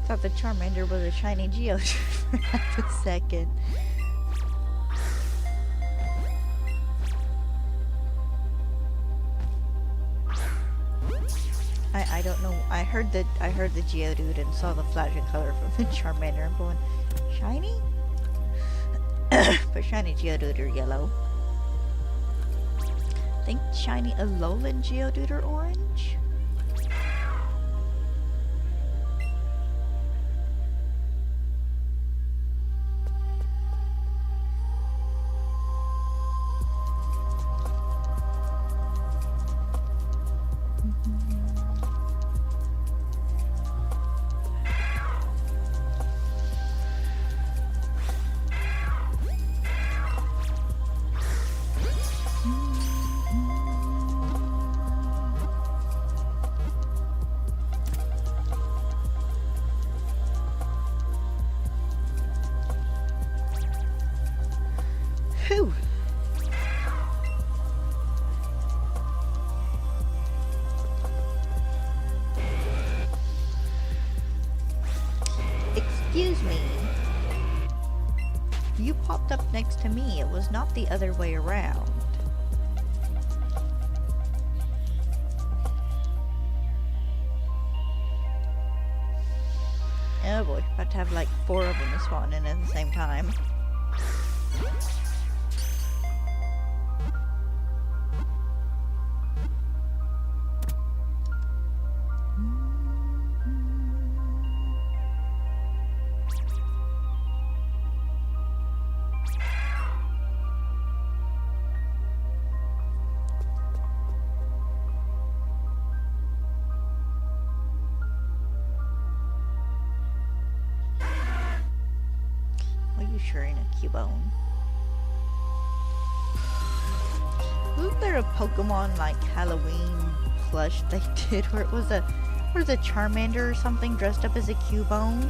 Thought the Charmander was a shiny Geodude for half a second. I don't know. I heard the Geodude and saw the flashing color from the Charmander. I'm going, shiny? But shiny Geodude are yellow. I think shiny Alolan Geodude are orange. Whew. Excuse me. You popped up next to me. It was not the other way around. Oh boy, about to have like 4 of them spawn in at the same time. Sure ain't a Cubone. Wasn't there a Pokemon like Halloween plush they did where it was a Charmander or something dressed up as a Cubone?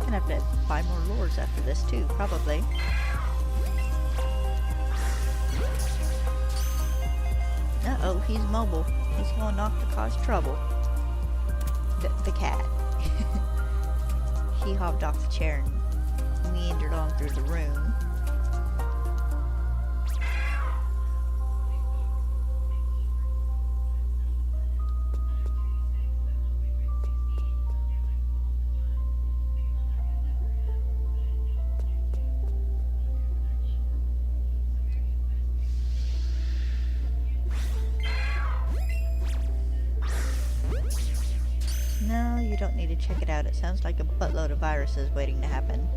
Gonna have to buy more lures after this too, probably. Uh-oh, he's mobile. He's going off to cause trouble. The cat. He hopped off the chair and meandered on through the room. No, you don't need to check it out. It sounds like a buttload of viruses waiting to happen.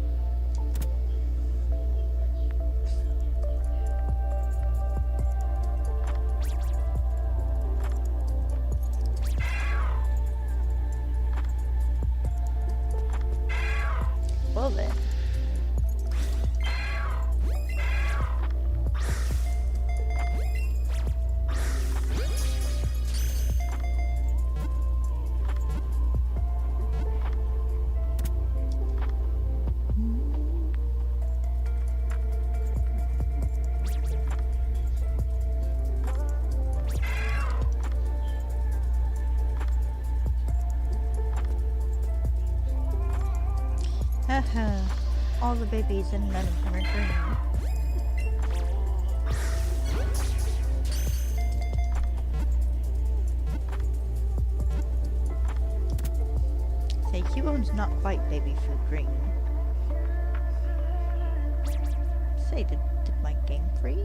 Well then. Haha, all the babies and none of them are green. Cubone's not quite baby food green. Say, did my game freeze?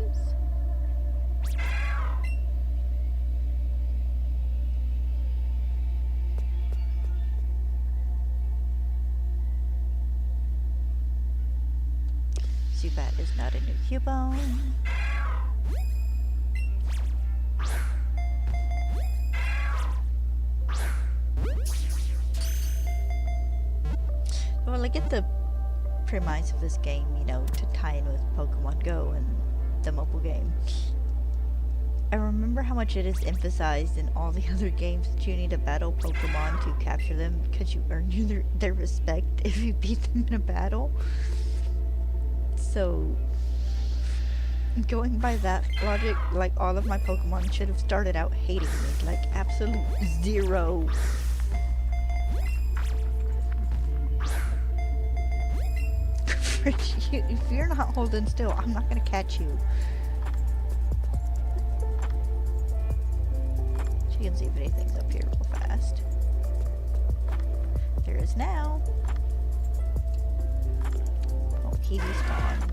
Zubat is not a new Cubone. Well, I get the premise of this game, you know, to tie in with Pokemon Go and the mobile game. I remember how much it is emphasized in all the other games that you need to battle Pokemon to capture them because you earn their respect if you beat them in a battle. So, going by that logic, like, all of my Pokemon should have started out hating me, like, absolute zero. If you're not holding still, I'm not gonna catch you. She can see if anything's up here real fast. There is now. Oh, he respawned.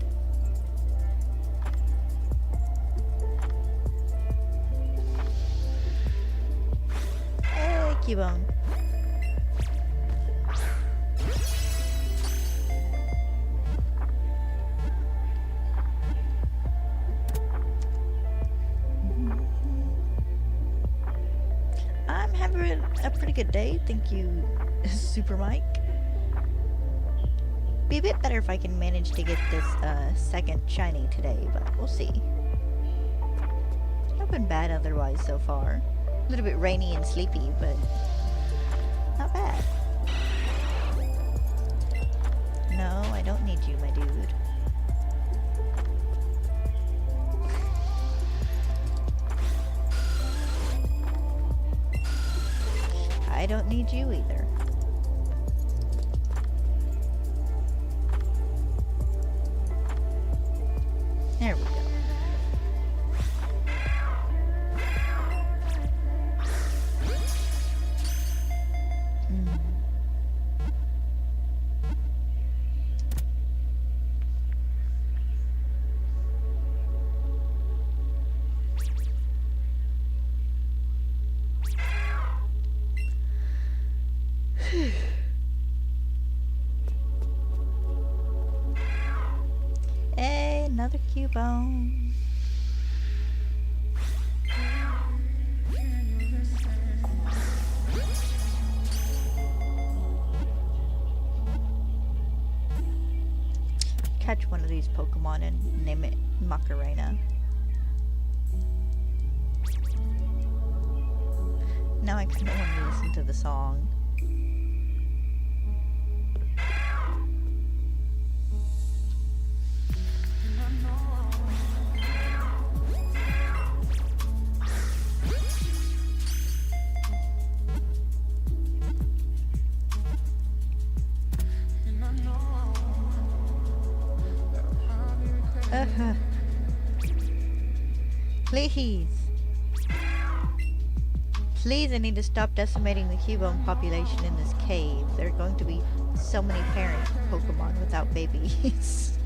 Hey, Cubone. I'm having a pretty good day, thank you, Super Mike. Be a bit better if I can manage to get this second shiny today, but we'll see. It's not been bad otherwise so far. A little bit rainy and sleepy, but not bad. No, I don't need you, my dude. I don't need you either. There we go. Hey, another Cubone. Catch one of these Pokemon and name it Macarena. Now I kind of want to listen to the song. Please. Please, I need to stop decimating the Cubone population in this cave. There are going to be so many parent Pokemon without babies.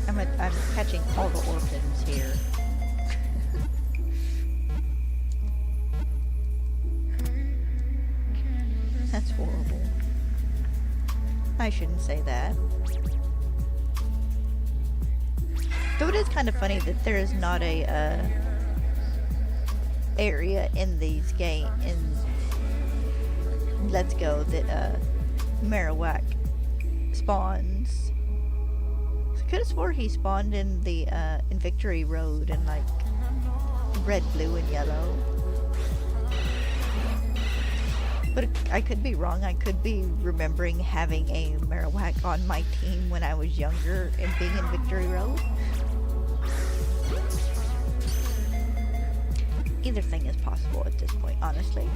I'm catching all the orphans here. That's horrible. I shouldn't say that. Though it is kind of funny that there is not a area in these games in Let's Go that Marowak spawns. I could have swore he spawned in the in Victory Road in like red, blue, and yellow. But I could be wrong. I could be remembering having a Marowak on my team when I was younger and being in Victory Road. Either thing is possible at this point, honestly.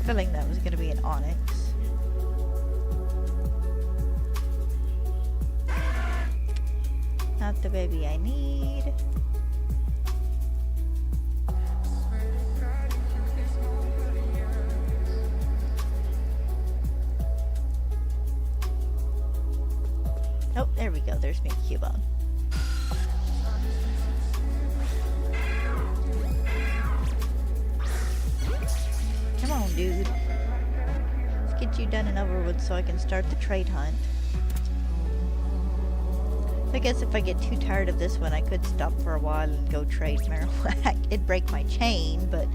feeling that was going to be an Onyx. Not the baby I need. Oh, there we go. There's me, Cubone. Come on, dude. Let's get you done and over with so I can start the trade hunt. I guess if I get too tired of this one, I could stop for a while and go trade marijuana. It'd break my chain, but...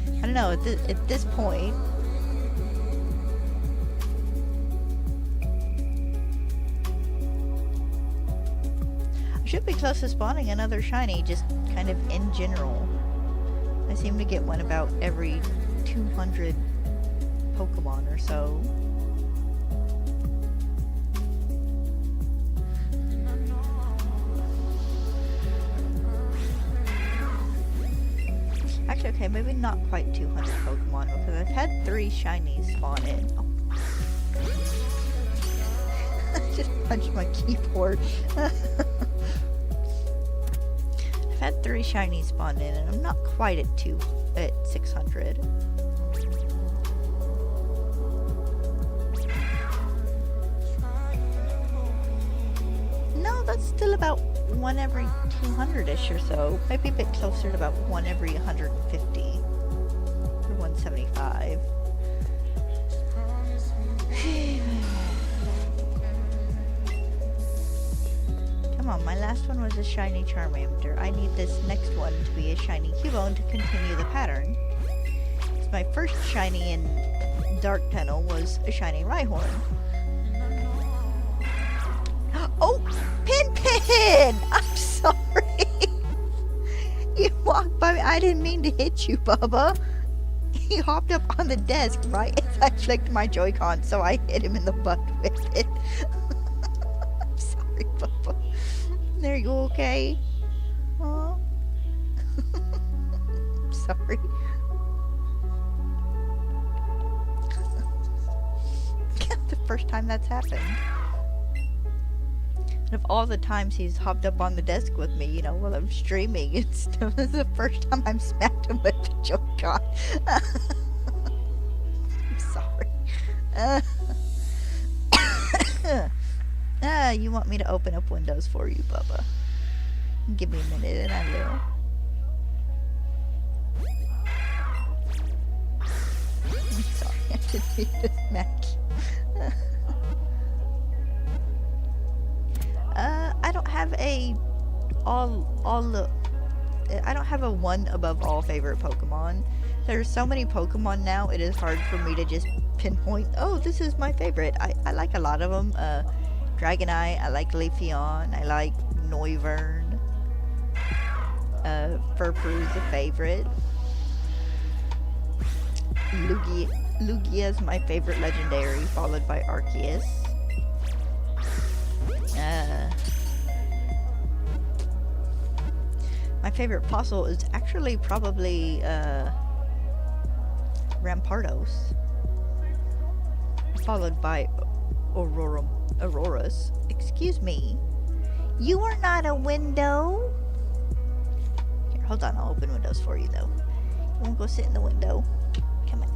I don't know, at this point... I should be close to spawning another shiny, just kind of in general. I seem to get one about every 200 Pokemon or so. Actually, okay, maybe not quite 200 Pokemon, because I've had 3 shinies spawn in. Oh. I just punched my keyboard. I've had 3 shinies spawn in, and I'm not quite at 600. No, that's still about one every 200-ish or so. Maybe a bit closer to about one every 150 or 175. Come on, my last one was a shiny Charmander. I need this next one to be a shiny Cubone to continue the pattern. So my first shiny in Dark Tunnel was a shiny Rhyhorn. Oh! Pin! I'm sorry! You walked by me. I didn't mean to hit you, Bubba. He hopped up on the desk right as I flicked my Joy-Con, so I hit him in the butt with it. I'm sorry, Bubba. There you go, okay? Aw. Sorry. The first time that's happened. And of all the times he's hopped up on the desk with me, you know, while I'm streaming, it's the first time I've smacked him with the Joy-Con. I'm sorry. You want me to open up windows for you, Bubba? Give me a minute and I will. I'm sorry, I didn't mean to smack you. I don't have I don't have a one above all favorite Pokemon. There's so many Pokemon now, it is hard for me to just pinpoint, oh, this is my favorite. I like a lot of them. Dragonite, I like Leafeon, I like Noivern. Furfru's a favorite. Lugia is my favorite legendary, followed by Arceus. My favorite fossil is actually probably Rampardos, followed by Auroras. Excuse me, you are not a window. Here, hold on, I'll open windows for you though. You won't go sit in the window. Come on.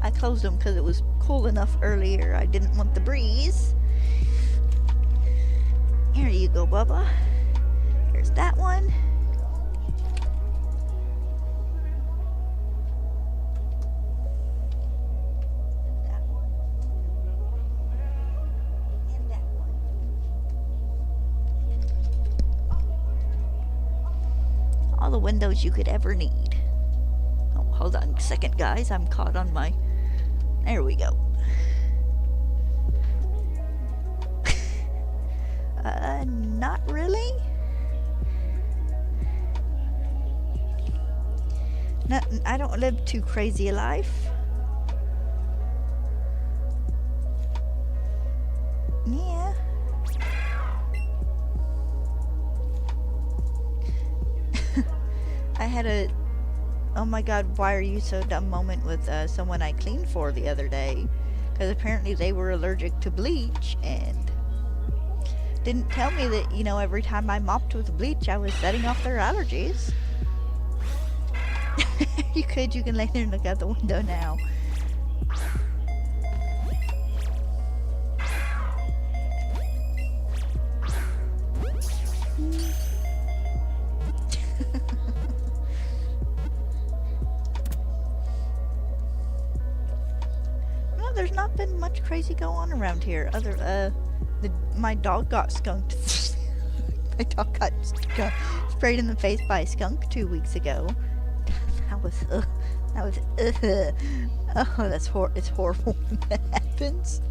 I closed them because it was cool enough earlier. I didn't want the breeze. Here you go, Bubba. Here's that one. That one. And that one. All the windows you could ever need. Oh, hold on a second, guys. I'm caught on my... There we go. Not really. I don't live too crazy a life. Yeah. I had a oh my god, why are you so dumb moment with someone I cleaned for the other day. Because apparently they were allergic to bleach and didn't tell me that, you know, every time I mopped with bleach I was setting off their allergies. You can lay there and look out the window now. No, there's not been much crazy going on around here. My dog got skunked. My dog got sprayed in the face by a skunk 2 weeks ago. That was, oh, it's horrible when that happens.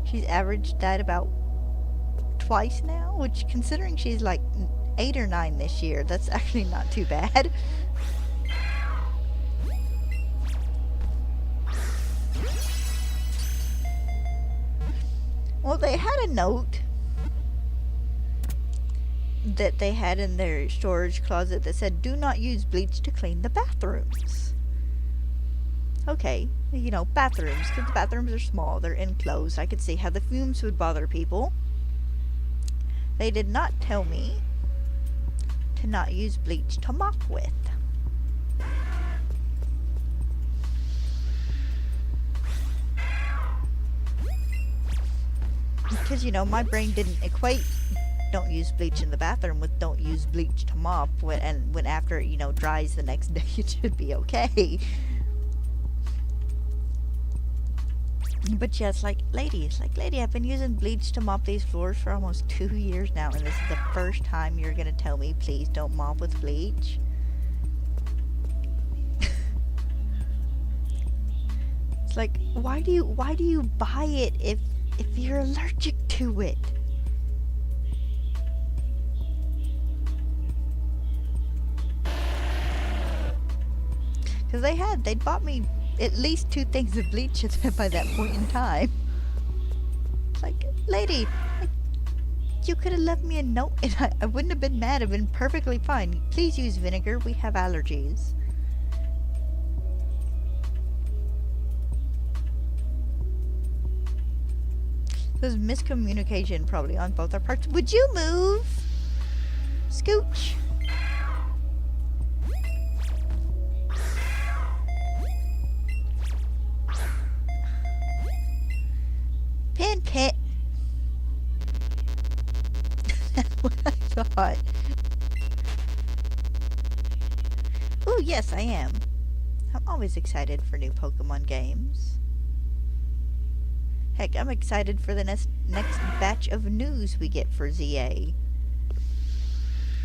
She's average died about twice now, which considering she's like 8 or 9 this year, that's actually not too bad. Well, they had a note that they had in their storage closet that said, do not use bleach to clean the bathrooms. Okay, you know, bathrooms, because the bathrooms are small, they're enclosed. I could see how the fumes would bother people. They did not tell me to not use bleach to mop with. Because, you know, my brain didn't equate don't use bleach in the bathroom with don't use bleach to mop when after it, you know, dries the next day it should be okay. But yeah, it's like, lady, I've been using bleach to mop these floors for almost 2 years now, and this is the first time you're gonna tell me please don't mop with bleach? It's like, why do you buy it if you're allergic to it? Because they'd bought me at least 2 things of bleach by that point in time. It's like, lady, you could have left me a note and I wouldn't have been mad. I've been perfectly fine. Please use vinegar. We have allergies. There's miscommunication probably on both our parts. Would you move? Scooch. Pin. That's what I thought. Ooh, yes, I am. I'm always excited for new Pokemon games. Heck, I'm excited for the next batch of news we get for ZA.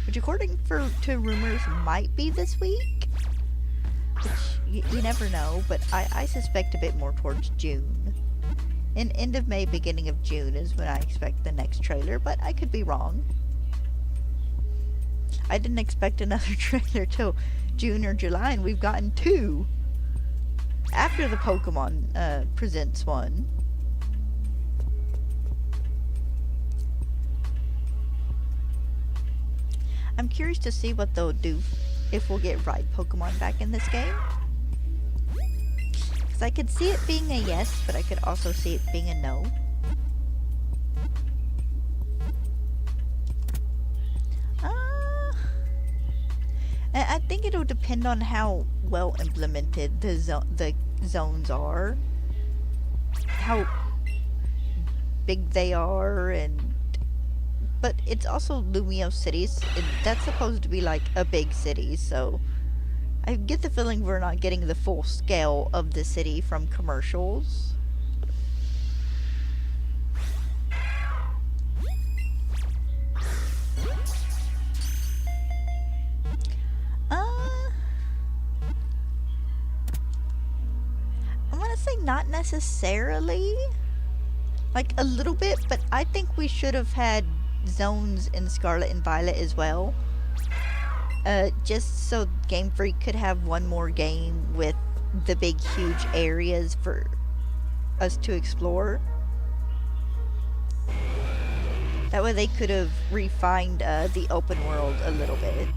Which, according to rumors, might be this week. Which, you never know, but I suspect a bit more towards June. In end of May, beginning of June is when I expect the next trailer, but I could be wrong. I didn't expect another trailer till June or July, and we've gotten 2 after the Pokemon Presents one. I'm curious to see what they'll do if we'll get Ride Pokemon back in this game. I could see it being a yes, but I could also see it being a no. I think it'll depend on how well implemented the zones are, how big they are, but it's also Lumio cities, and that's supposed to be like a big city, so I get the feeling we're not getting the full scale of the city from commercials. I'm gonna say not necessarily. Like, a little bit, but I think we should have had zones in Scarlet and Violet as well. Just so Game Freak could have one more game with the big, huge areas for us to explore. That way they could have refined the open world a little bit.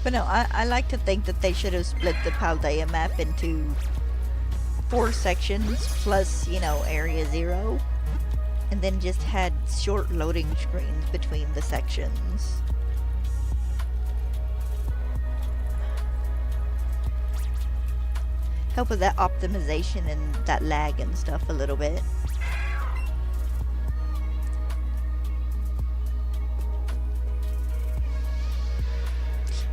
But no, I like to think that they should have split the Paldea map into 4 sections plus, you know, Area 0. And then just had short loading screens between the sections. Help with that optimization and that lag and stuff a little bit.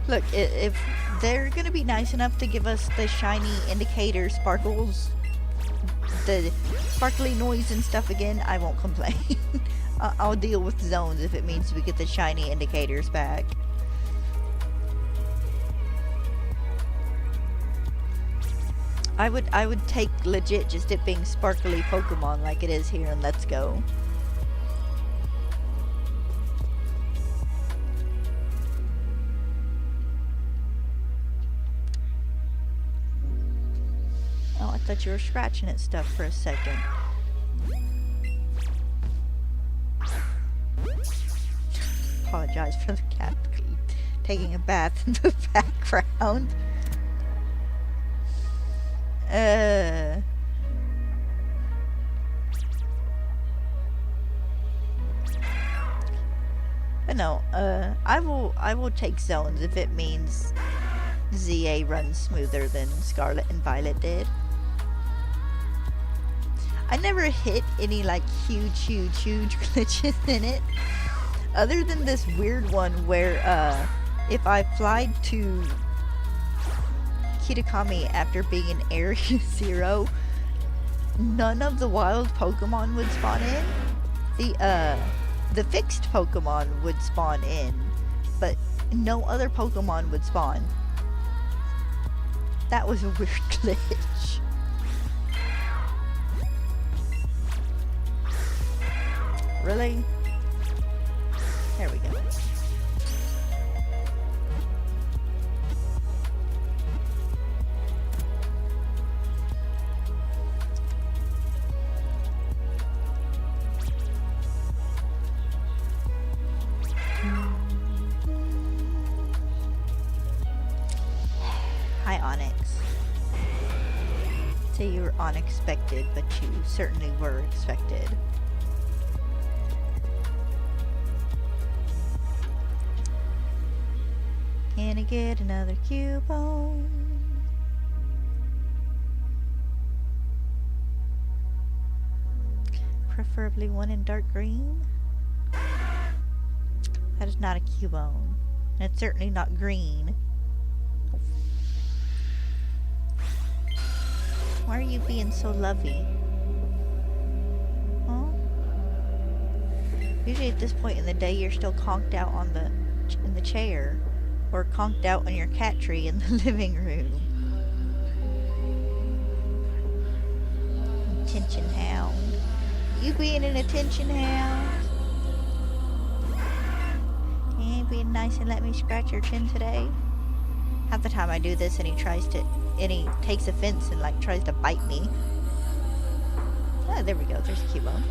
Look, if they're gonna be nice enough to give us the shiny indicator sparkles, the sparkly noise and stuff again, I won't complain. I'll deal with zones if it means we get the shiny indicators back. I would take legit just it being sparkly Pokemon like it is here in Let's Go. Oh, I thought you were scratching at stuff for a second. Apologize for the cat taking a bath in the background. But no, I will take zones if it means ZA runs smoother than Scarlet and Violet did. I never hit any like huge glitches in it. Other than this weird one where if I flied to Kitakami after being in Area 0, none of the wild Pokemon would spawn in. The fixed Pokemon would spawn in, but no other Pokemon would spawn. That was a weird glitch. Really? There we go. Hi, Onyx. Say you were unexpected, but you certainly were expected. Can I get another Cubone? Preferably one in dark green. That is not a Cubone. And it's certainly not green. Why are you being so lovey? Huh? Usually at this point in the day you're still conked out on in the chair. Or conked out on your cat tree in the living room. Attention hound. You being an attention hound? You ain't being nice and let me scratch your chin today? Half the time I do this and he takes offense and like tries to bite me. Oh, there we go, there's Cubone.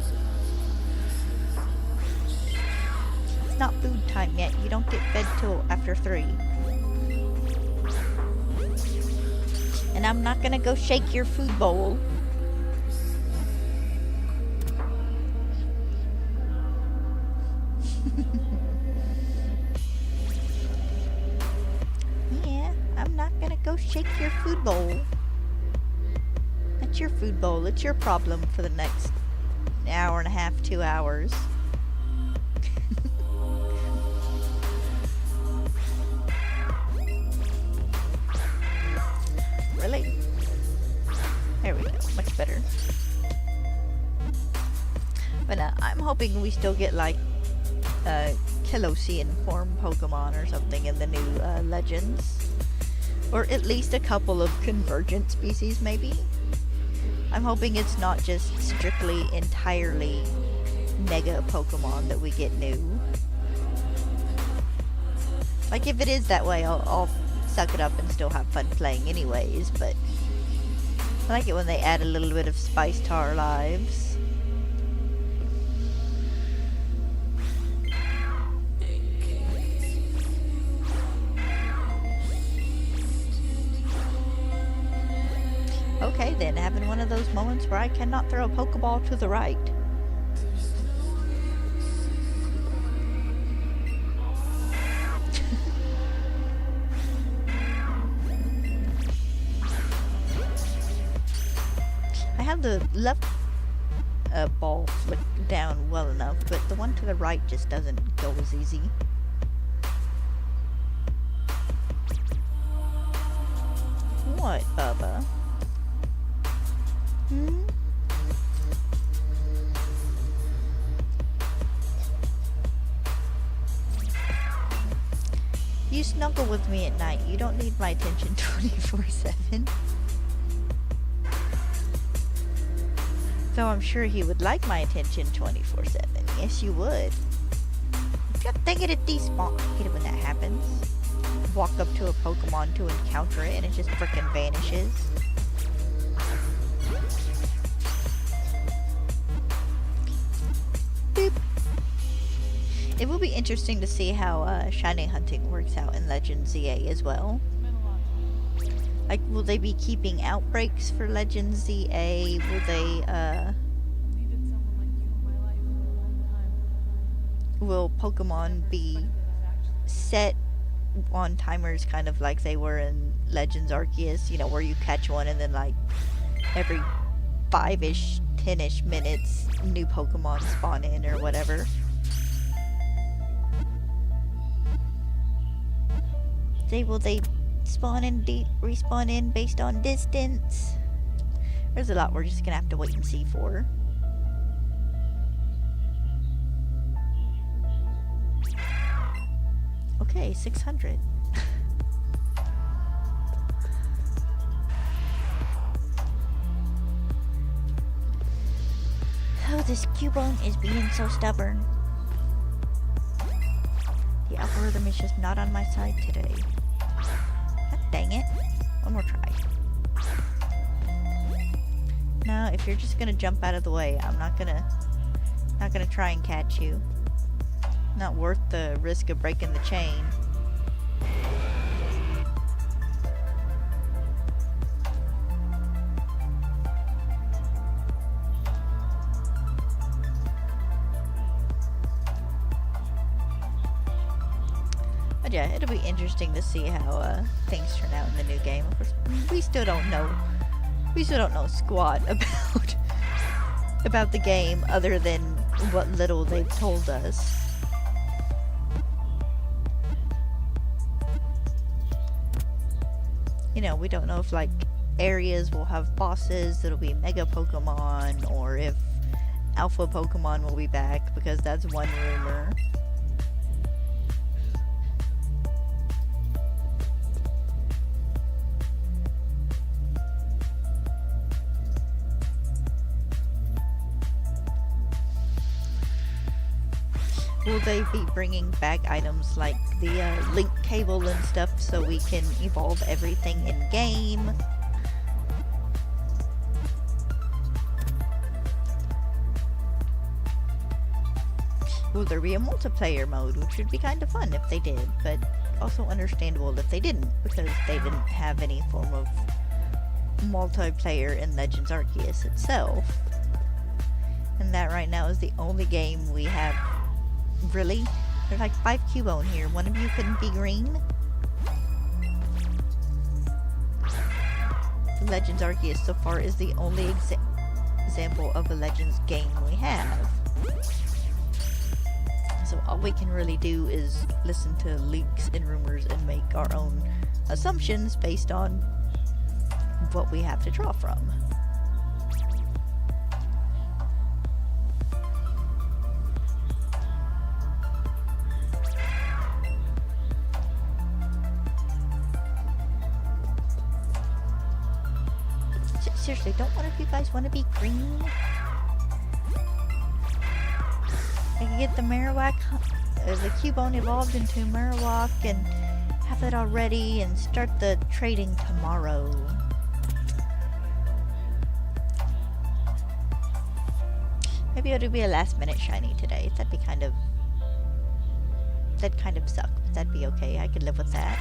It's not food time yet, you don't get fed till after 3. And I'm not gonna go shake your food bowl. Yeah, I'm not gonna go shake your food bowl. That's your food bowl, it's your problem for the next hour and a half, 2 hours. Really? There we go, much better. But I'm hoping we still get like Kilocian form Pokemon or something in the new Legends. Or at least a couple of convergent species maybe. I'm hoping it's not just strictly entirely Mega Pokemon that we get new. Like if it is that way, I'll suck it up and still have fun playing anyways, but I like it when they add a little bit of spice to our lives. then, having one of those moments where I cannot throw a Pokeball to the right. I have the left ball flicked down well enough, but the one to the right just doesn't go as easy. What, Bubba? Hmm? You snuggle with me at night. You don't need my attention 24/7. Though I'm sure he would like my attention 24/7. Yes, you would. God dang it, it despawn. I hate it when that happens. Walk up to a Pokemon to encounter it and it just frickin' vanishes. Boop. It will be interesting to see how shiny hunting works out in Legends ZA as well. Like, will they be keeping outbreaks for Legends ZA? Will they, will Pokemon be set on timers kind of like they were in Legends Arceus, you know, where you catch one and then like every 5-ish, 10-ish minutes new Pokemon spawn in or whatever. Will they spawn in, respawn in based on distance? There's a lot we're just gonna have to wait and see for. Okay, 600. Oh, this Cubone is being so stubborn. The algorithm is just not on my side today. God dang it. One more try. No, if you're just gonna jump out of the way, I'm not gonna try and catch you. Not worth the risk of breaking the chain. But yeah, it'll be interesting to see how things turn out in the new game. Of course, we still don't know squat about the game other than what little they've told us. You know, we don't know if like areas will have bosses that'll be mega Pokemon, or if alpha Pokemon will be back, because that's one rumor. Will they be bringing back items like the link cable and stuff so we can evolve everything in game? Will there be a multiplayer mode, which would be kind of fun if they did, but also understandable if they didn't, because they didn't have any form of multiplayer in Legends Arceus itself. And that right now is the only game we have. Really? There's like 5 Cubone here. One of you couldn't be green? Legends Arceus so far is the only example of a Legends game we have. So all we can really do is listen to leaks and rumors and make our own assumptions based on what we have to draw from. Seriously, don't one of you guys want to be green? I can get the Marowak, the Cubone evolved into Marowak and have it all ready and start the trading tomorrow. Maybe it'll be a last minute shiny today. That'd kind of suck, but that'd be okay. I could live with that.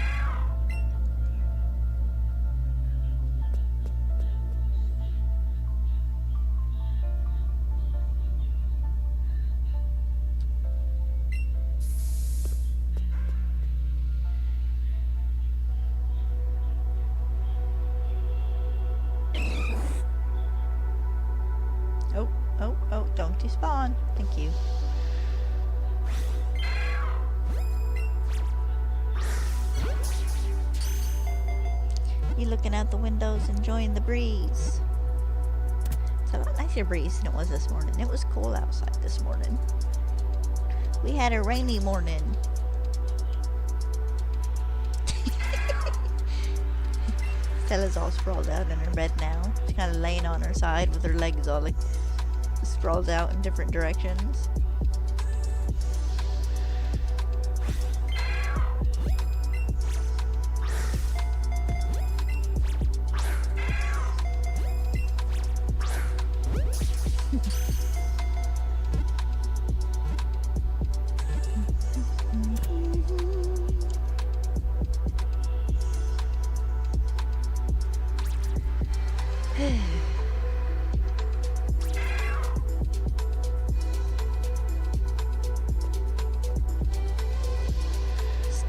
looking out the windows, enjoying the breeze. It's a lot nicer breeze than it was this morning. It was cool outside this morning. We had a rainy morning. Stella's all sprawled out in her bed now. She's kind of laying on her side with her legs all like sprawled out in different directions.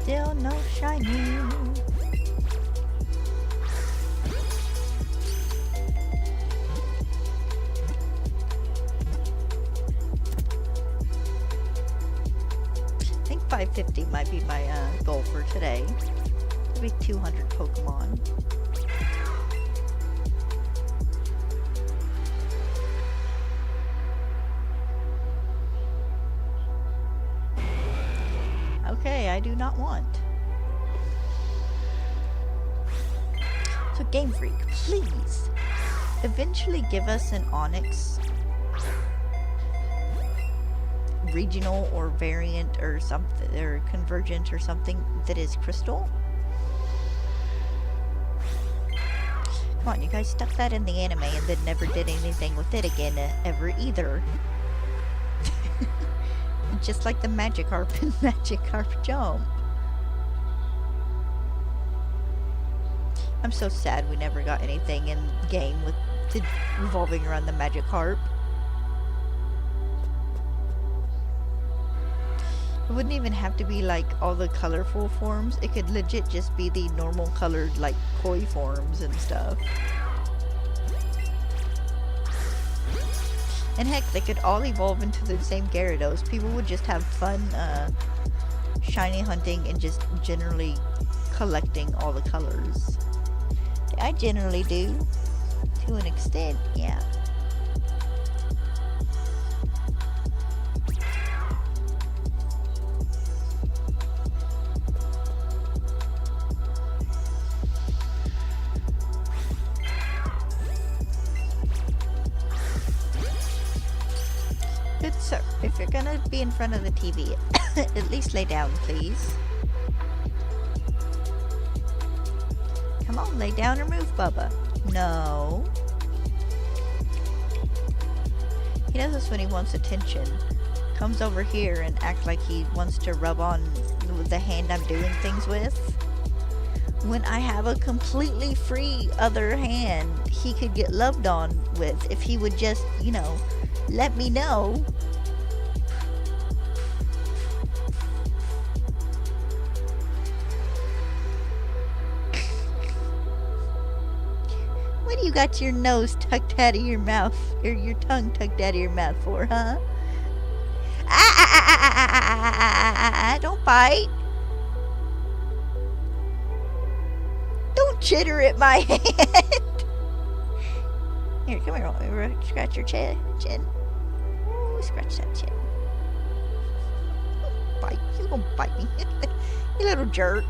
Still no shiny. I think 550 might be my goal for today. It'll be 200 Pokemon. Okay, I do not want. So Game Freak, please eventually give us an Onyx regional or variant or something, or convergent or something that is crystal. Come on, you guys stuck that in the anime and then never did anything with it again ever either. Just like the Magikarp and Magikarp Jump. I'm so sad we never got anything in game with revolving around the Magikarp. It wouldn't even have to be like all the colorful forms. It could legit just be the normal colored like koi forms and stuff. And heck, they could all evolve into the same Gyarados. People would just have fun shiny hunting and just generally collecting all the colors. I generally do, to an extent, yeah. Good sir, if you're gonna be in front of the TV, at least lay down, please. Come on, lay down or move, Bubba. No. He does this when he wants attention. Comes over here and acts like he wants to rub on the hand I'm doing things with. When I have a completely free other hand he could get loved on with if he would just, you know, let me know. What do you got your nose tucked out of your mouth, or your tongue tucked out of your mouth for, huh? Don't bite. Don't chitter at my hand. Here, come here. Scratch your chin. Ooh, scratch that chin. Bite. You're gonna bite me. You little jerk.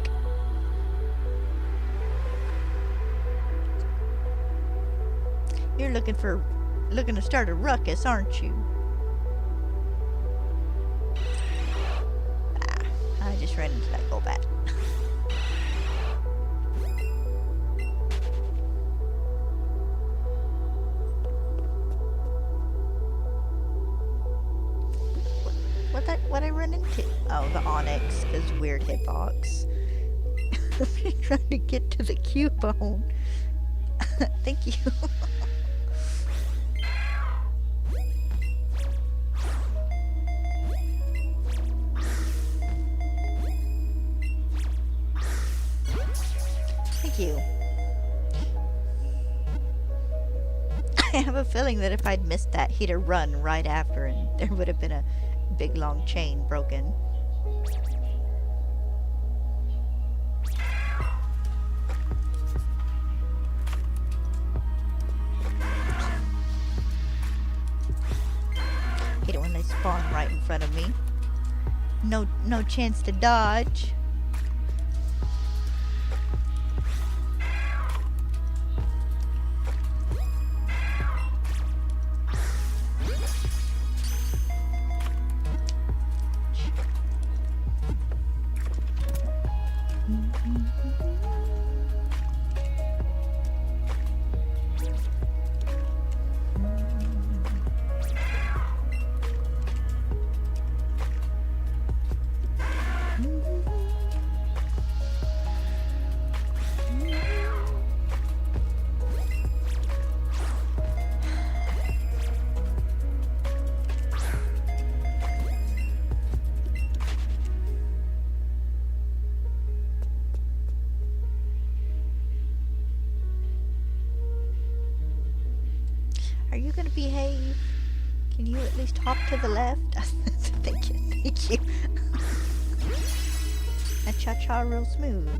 You're looking to start a ruckus, aren't you? I just ran into that Golbat. What I run into? Oh, the Onyx, because weird hitbox. I'm trying to get to the Cubone. Thank you. Thank you. I have a feeling that if I'd missed that, he'd have run right after and there would have been a big long chain broken. guys spawn right in front of me. No chance to dodge. Are you gonna behave? Can you at least hop to the left? Thank you. And cha-cha real smooth.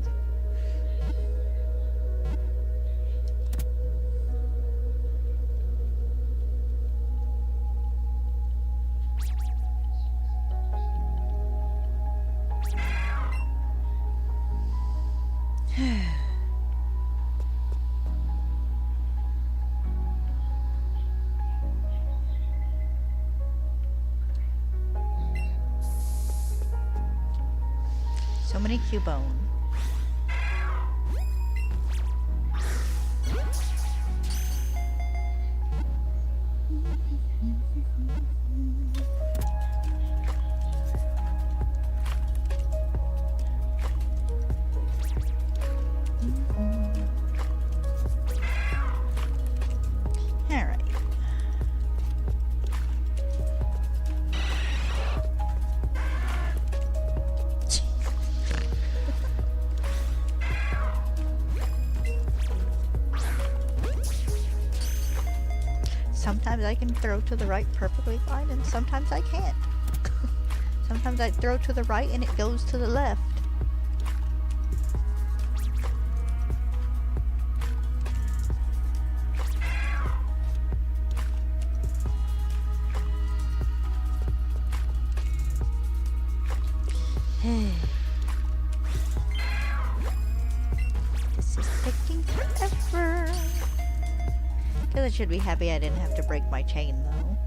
So many Cubone. Alright. Sometimes I can throw to the right perfectly fine, and sometimes I can't. Sometimes I throw to the right and it goes to the left. This is taking forever. I should be happy I didn't have to break my chain, though.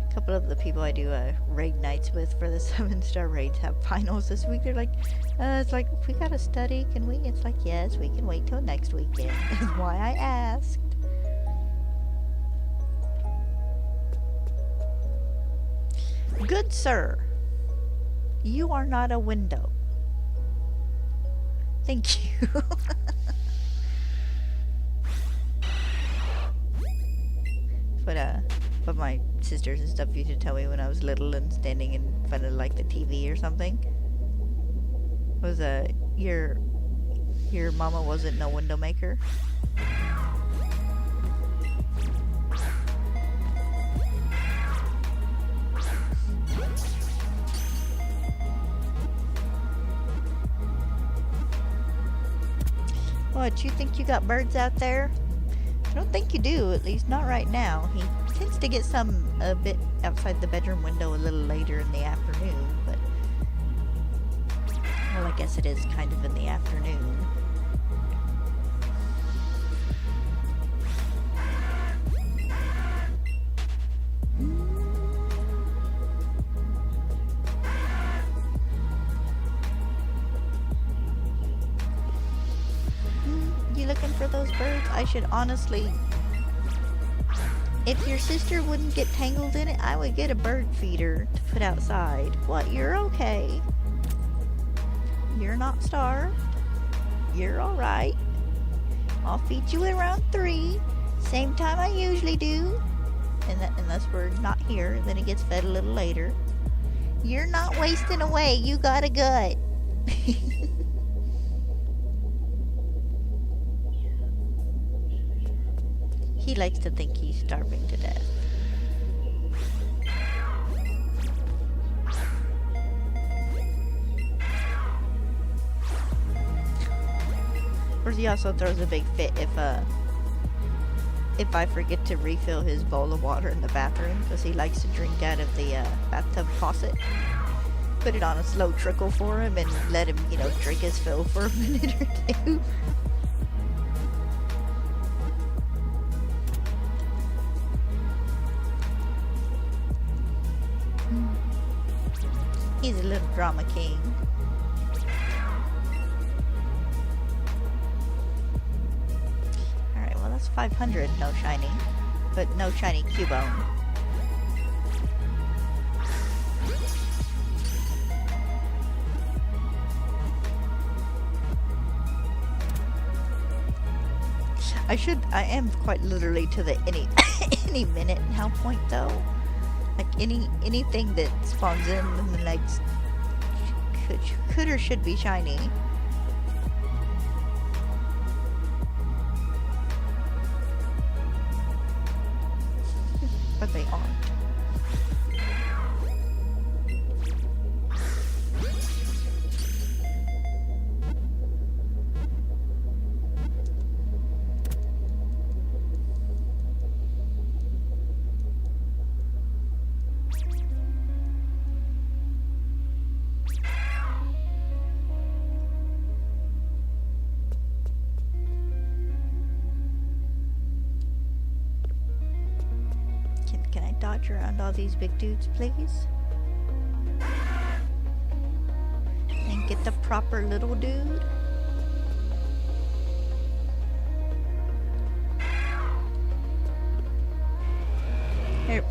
A couple of the people I do raid nights with for the 7-star raids have finals this week. They're like, it's like, we gotta study, can we? It's like, yes, we can wait till next weekend. That's why I asked. Good sir, you are not a window. Thank you. What my sisters and stuff used to tell me when I was little and standing in front of like the TV or something was your mama wasn't no window maker. What, you think you got birds out there? I don't think you do, at least not right now. He tends to get some a bit outside the bedroom window a little later in the afternoon, but well, I guess it is kind of in the afternoon. You looking for those birds? I should honestly... If your sister wouldn't get tangled in it, I would get a bird feeder to put outside. What, you're okay? You're not starved? You're alright. I'll feed you at around 3. Same time I usually do. Unless we're not here, then it gets fed a little later. You're not wasting away. You got a gut. He likes to think he's starving to death. Of course, he also throws a big fit if if I forget to refill his bowl of water in the bathroom, because he likes to drink out of the bathtub faucet. Put it on a slow trickle for him and let him, you know, drink his fill for a minute or two. He's a little drama king. Alright, well that's 500, no shiny. But no shiny Cubone. I am quite literally to the any minute now point though. Like anything that spawns in the next could or should be shiny. But they aren't. Can I dodge around all these big dudes, please? And get the proper little dude? Here.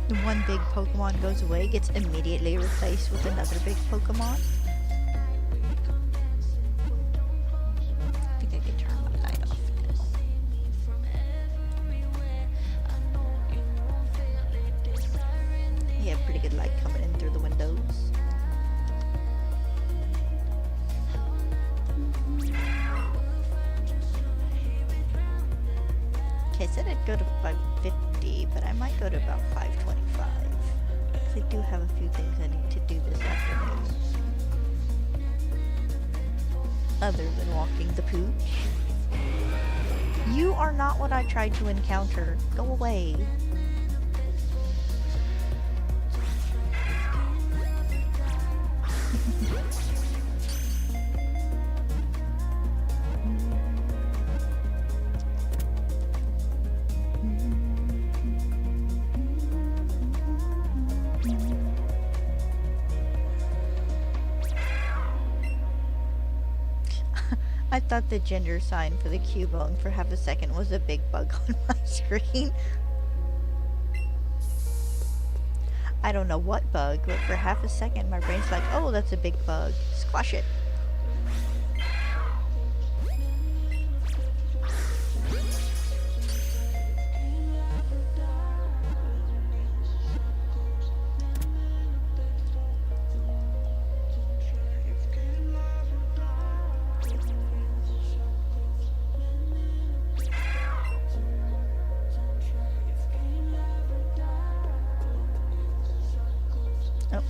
The one big Pokemon goes away, gets immediately replaced with another big Pokemon. I think I can turn my light off now. You have pretty good light coming in through the windows. Okay, I said I'd go to 550, but I might go to about 525. Because I do have a few things I need to do this afternoon. Other than walking the pooch. You are not what I tried to encounter. Go away. I thought the gender sign for the Cubone for half a second was a big bug on my screen. I don't know what bug, but for half a second my brain's like, oh, that's a big bug. Squash it. Oh.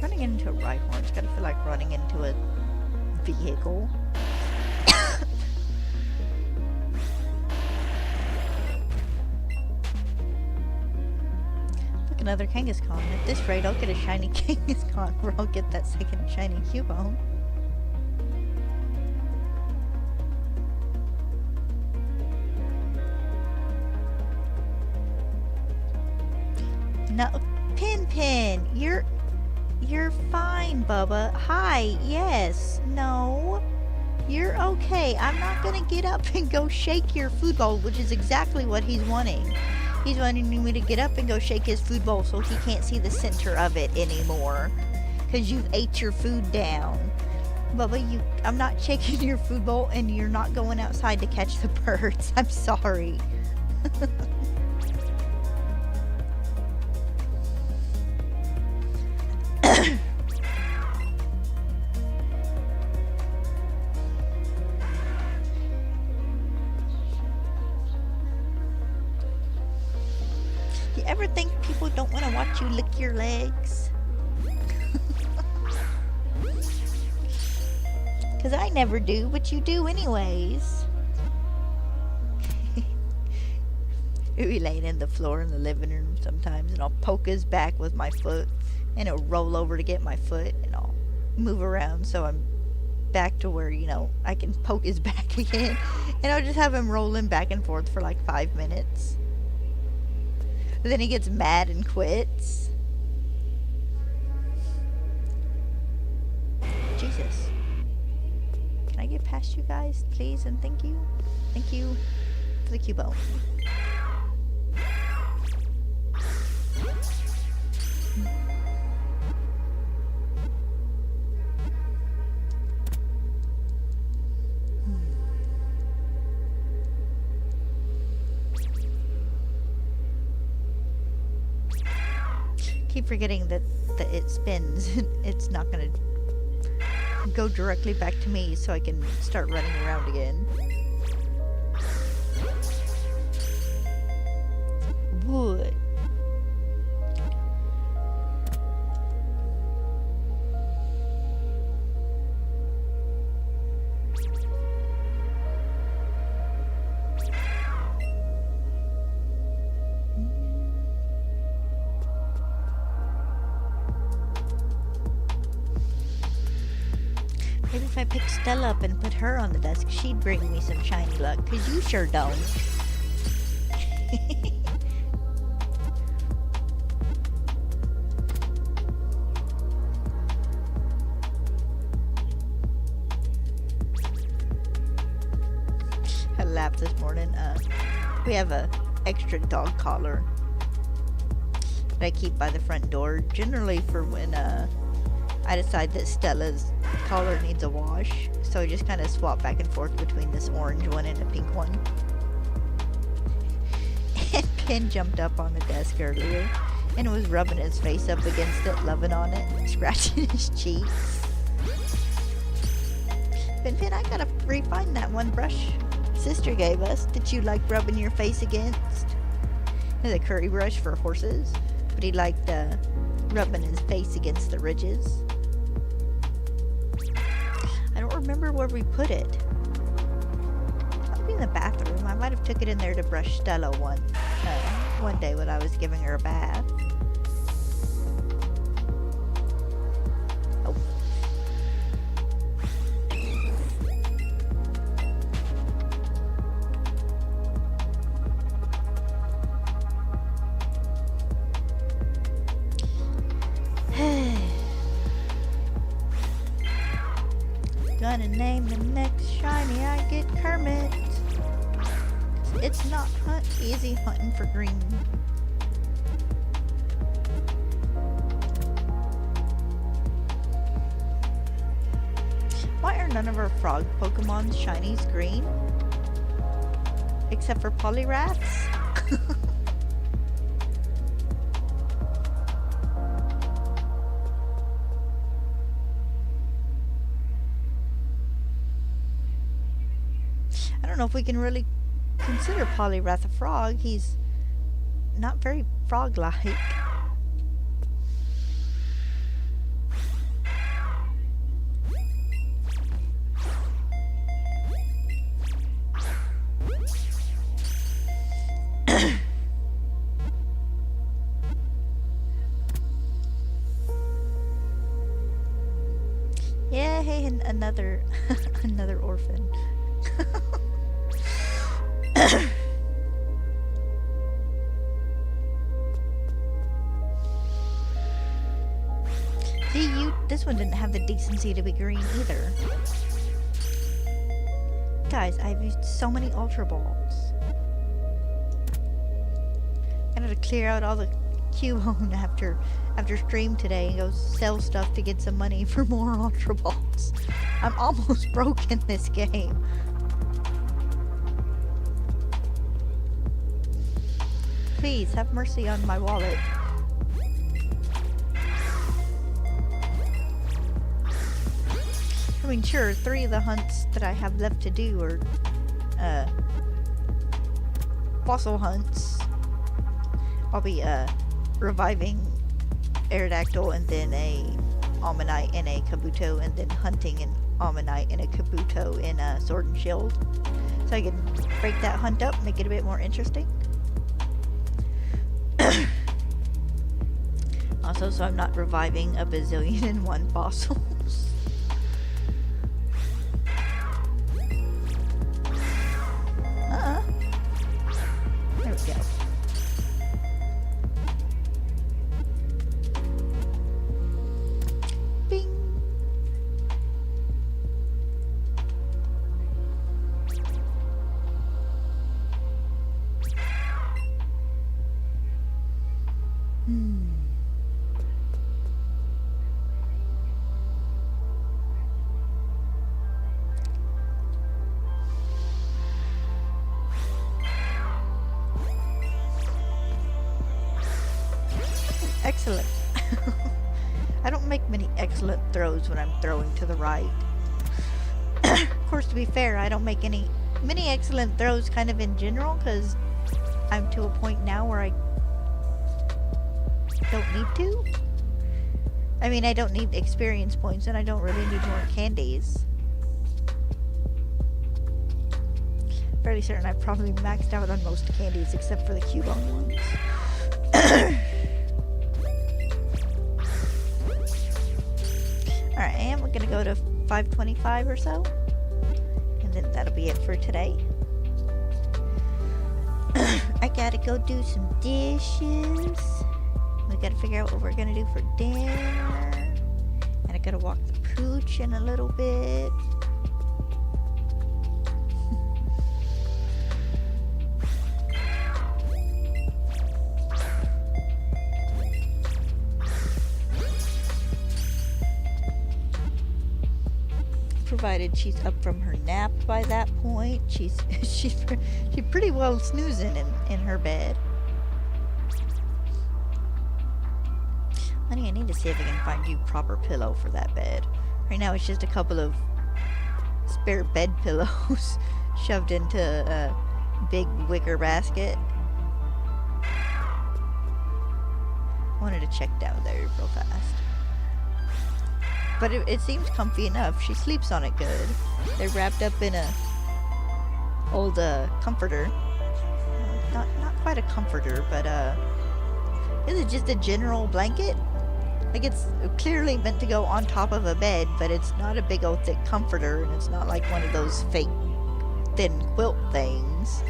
Running into a Rhyhorn's gotta feel like running into a vehicle. Look, another Kangaskhan. At this rate, I'll get a shiny Kangaskhan, or I'll get that second shiny Cubone. No, Pin, you're fine, Bubba. Hi, yes, no, you're okay. I'm not gonna get up and go shake your food bowl, which is exactly what he's wanting. He's wanting me to get up and go shake his food bowl so he can't see the center of it anymore. Because you've ate your food down. Bubba, I'm not shaking your food bowl and you're not going outside to catch the birds. I'm sorry. You ever think people don't want to watch you lick your legs? 'Cause I never do, but you do anyways. He'll be laying in the floor in the living room sometimes, and I'll poke his back with my foot, and he'll roll over to get my foot, and I'll move around so I'm back to where, you know, I can poke his back again, and I'll just have him rolling back and forth for like 5 minutes. But then he gets mad and quits. Jesus. Can I get past you guys, please, and thank you? Thank you for the Cubone. Keep forgetting that it spins. It's not gonna go directly back to me so I can start running around again. Wood. Maybe if I pick Stella up and put her on the desk, she'd bring me some shiny luck, 'cause you sure don't. I laughed this morning. We have a extra dog collar that I keep by the front door, generally for when I decide that Stella's collar needs a wash, so I just kind of swap back and forth between this orange one and a pink one. And Ken jumped up on the desk earlier and was rubbing his face up against it, loving on it, and scratching his cheeks. Pin, I gotta refine that one brush sister gave us that you like rubbing your face against. It's a curry brush for horses, but he liked rubbing his face against the ridges. I don't remember where we put it. Probably in the bathroom. I might have took it in there to brush Stella one day when I was giving her a bath. Oh. Gonna name the next shiny I get Kermit. It's not easy hunting for green. Why are none of our frog Pokemon's shinies green? Except for Poliwrath's? I don't know if we can really consider Poliwrath a frog. He's not very frog-like. Yeah, hey, another another orphan. See, this one didn't have the decency to be green either. Guys, I've used so many Ultra Balls. I had to clear out all the Cubone after stream today and go sell stuff to get some money for more Ultra Balls. I'm almost broke in this game. Please, have mercy on my wallet. I mean, sure, 3 of the hunts that I have left to do are, fossil hunts. I'll be, reviving Aerodactyl and then a Almanite and a Kabuto and then hunting and Ammonite and a Kabuto in Sword and Shield. So I can break that hunt up, make it a bit more interesting. Also, so I'm not reviving a bazillion and one fossils. There we go. Bing. Excellent. I don't make many excellent throws when I'm throwing to the right. Of course, to be fair, I don't make many excellent throws kind of in general, because I'm to a point now where I don't need to. I mean, I don't need experience points, and I don't really need more candies. Fairly certain I've probably maxed out on most candies, except for the Cubone ones. Alright, and we're gonna go to 525 or so. And then that'll be it for today. I gotta go do some dishes. We gotta figure out what we're gonna do for dinner. And I gotta walk the pooch in a little bit. Provided she's up from her nap by that point. She's pretty well snoozing in her bed. Honey, I need to see if I can find you a proper pillow for that bed. Right now it's just a couple of spare bed pillows shoved into a big wicker basket. I wanted to check down there real fast. But it seems comfy enough. She sleeps on it good. They're wrapped up in a old comforter. Not quite a comforter, but is it just a general blanket? Like, it's clearly meant to go on top of a bed, but it's not a big old thick comforter, and it's not like one of those fake thin quilt things.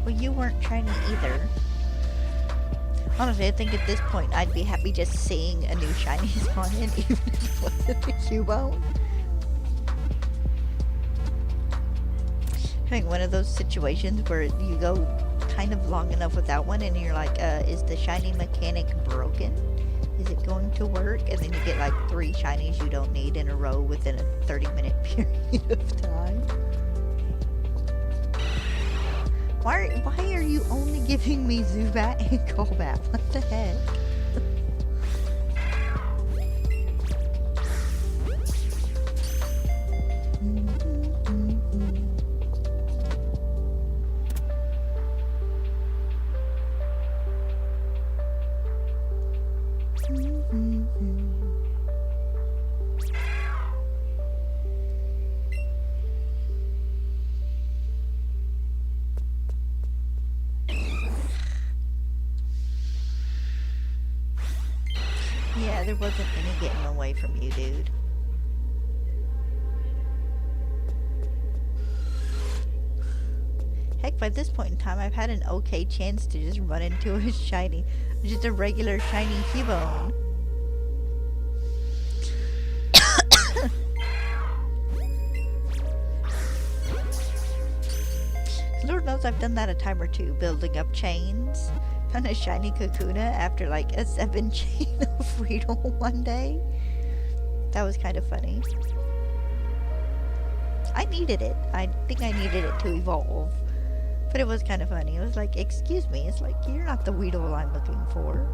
Well, you weren't shiny either. Honestly, I think at this point I'd be happy just seeing a new shiny spawn in, even if it wasn't a Cubone. I think one of those situations where you go kind of long enough without one and you're like, is the shiny mechanic broken? Is it going to work? And then you get like 3 shinies you don't need in a row within a 30-minute period of time. Why are you only giving me Zubat and Golbat? What the heck? Yeah, there wasn't any getting away from you, dude. Heck, by this point in time, I've had an okay chance to just run into a shiny, just a regular shiny Cubone. Lord knows I've done that a time or two, building up chains. Found a shiny Kakuna after like a 7 chain of Weedle one day. That was kind of funny. I needed it. I think I needed it to evolve. But it was kind of funny. It was like, excuse me, it's like, you're not the Weedle I'm looking for.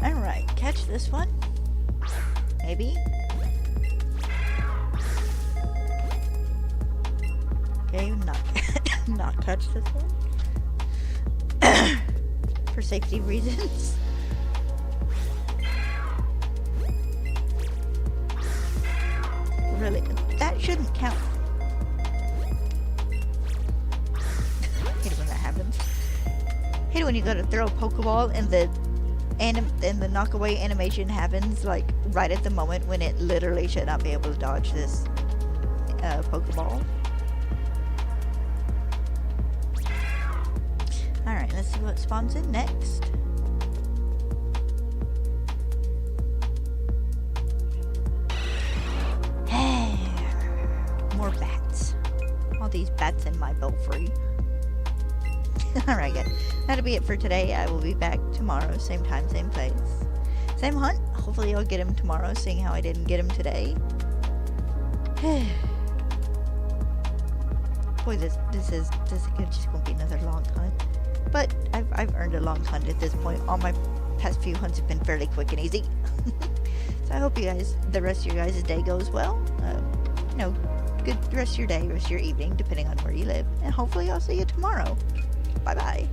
Alright, catch this one. Maybe. Okay, not catch this one. For safety reasons. Really, that shouldn't count. Hate it when that happens. Hate it when you go to throw a Pokeball and the knockaway animation happens like right at the moment when it literally should not be able to dodge this Pokeball. Alright, let's see what spawns in next. More bats. All these bats in my belfry. Alright guys, that'll be it for today. I will be back tomorrow, same time, same place. Same hunt. Hopefully I'll get him tomorrow, seeing how I didn't get him today. Boy, this is just gonna be another long hunt. But I've earned a long hunt at this point. All my past few hunts have been fairly quick and easy. So I hope the rest of your guys' day goes well. You know, good rest of your day, rest of your evening, depending on where you live. And hopefully I'll see you tomorrow. Bye-bye.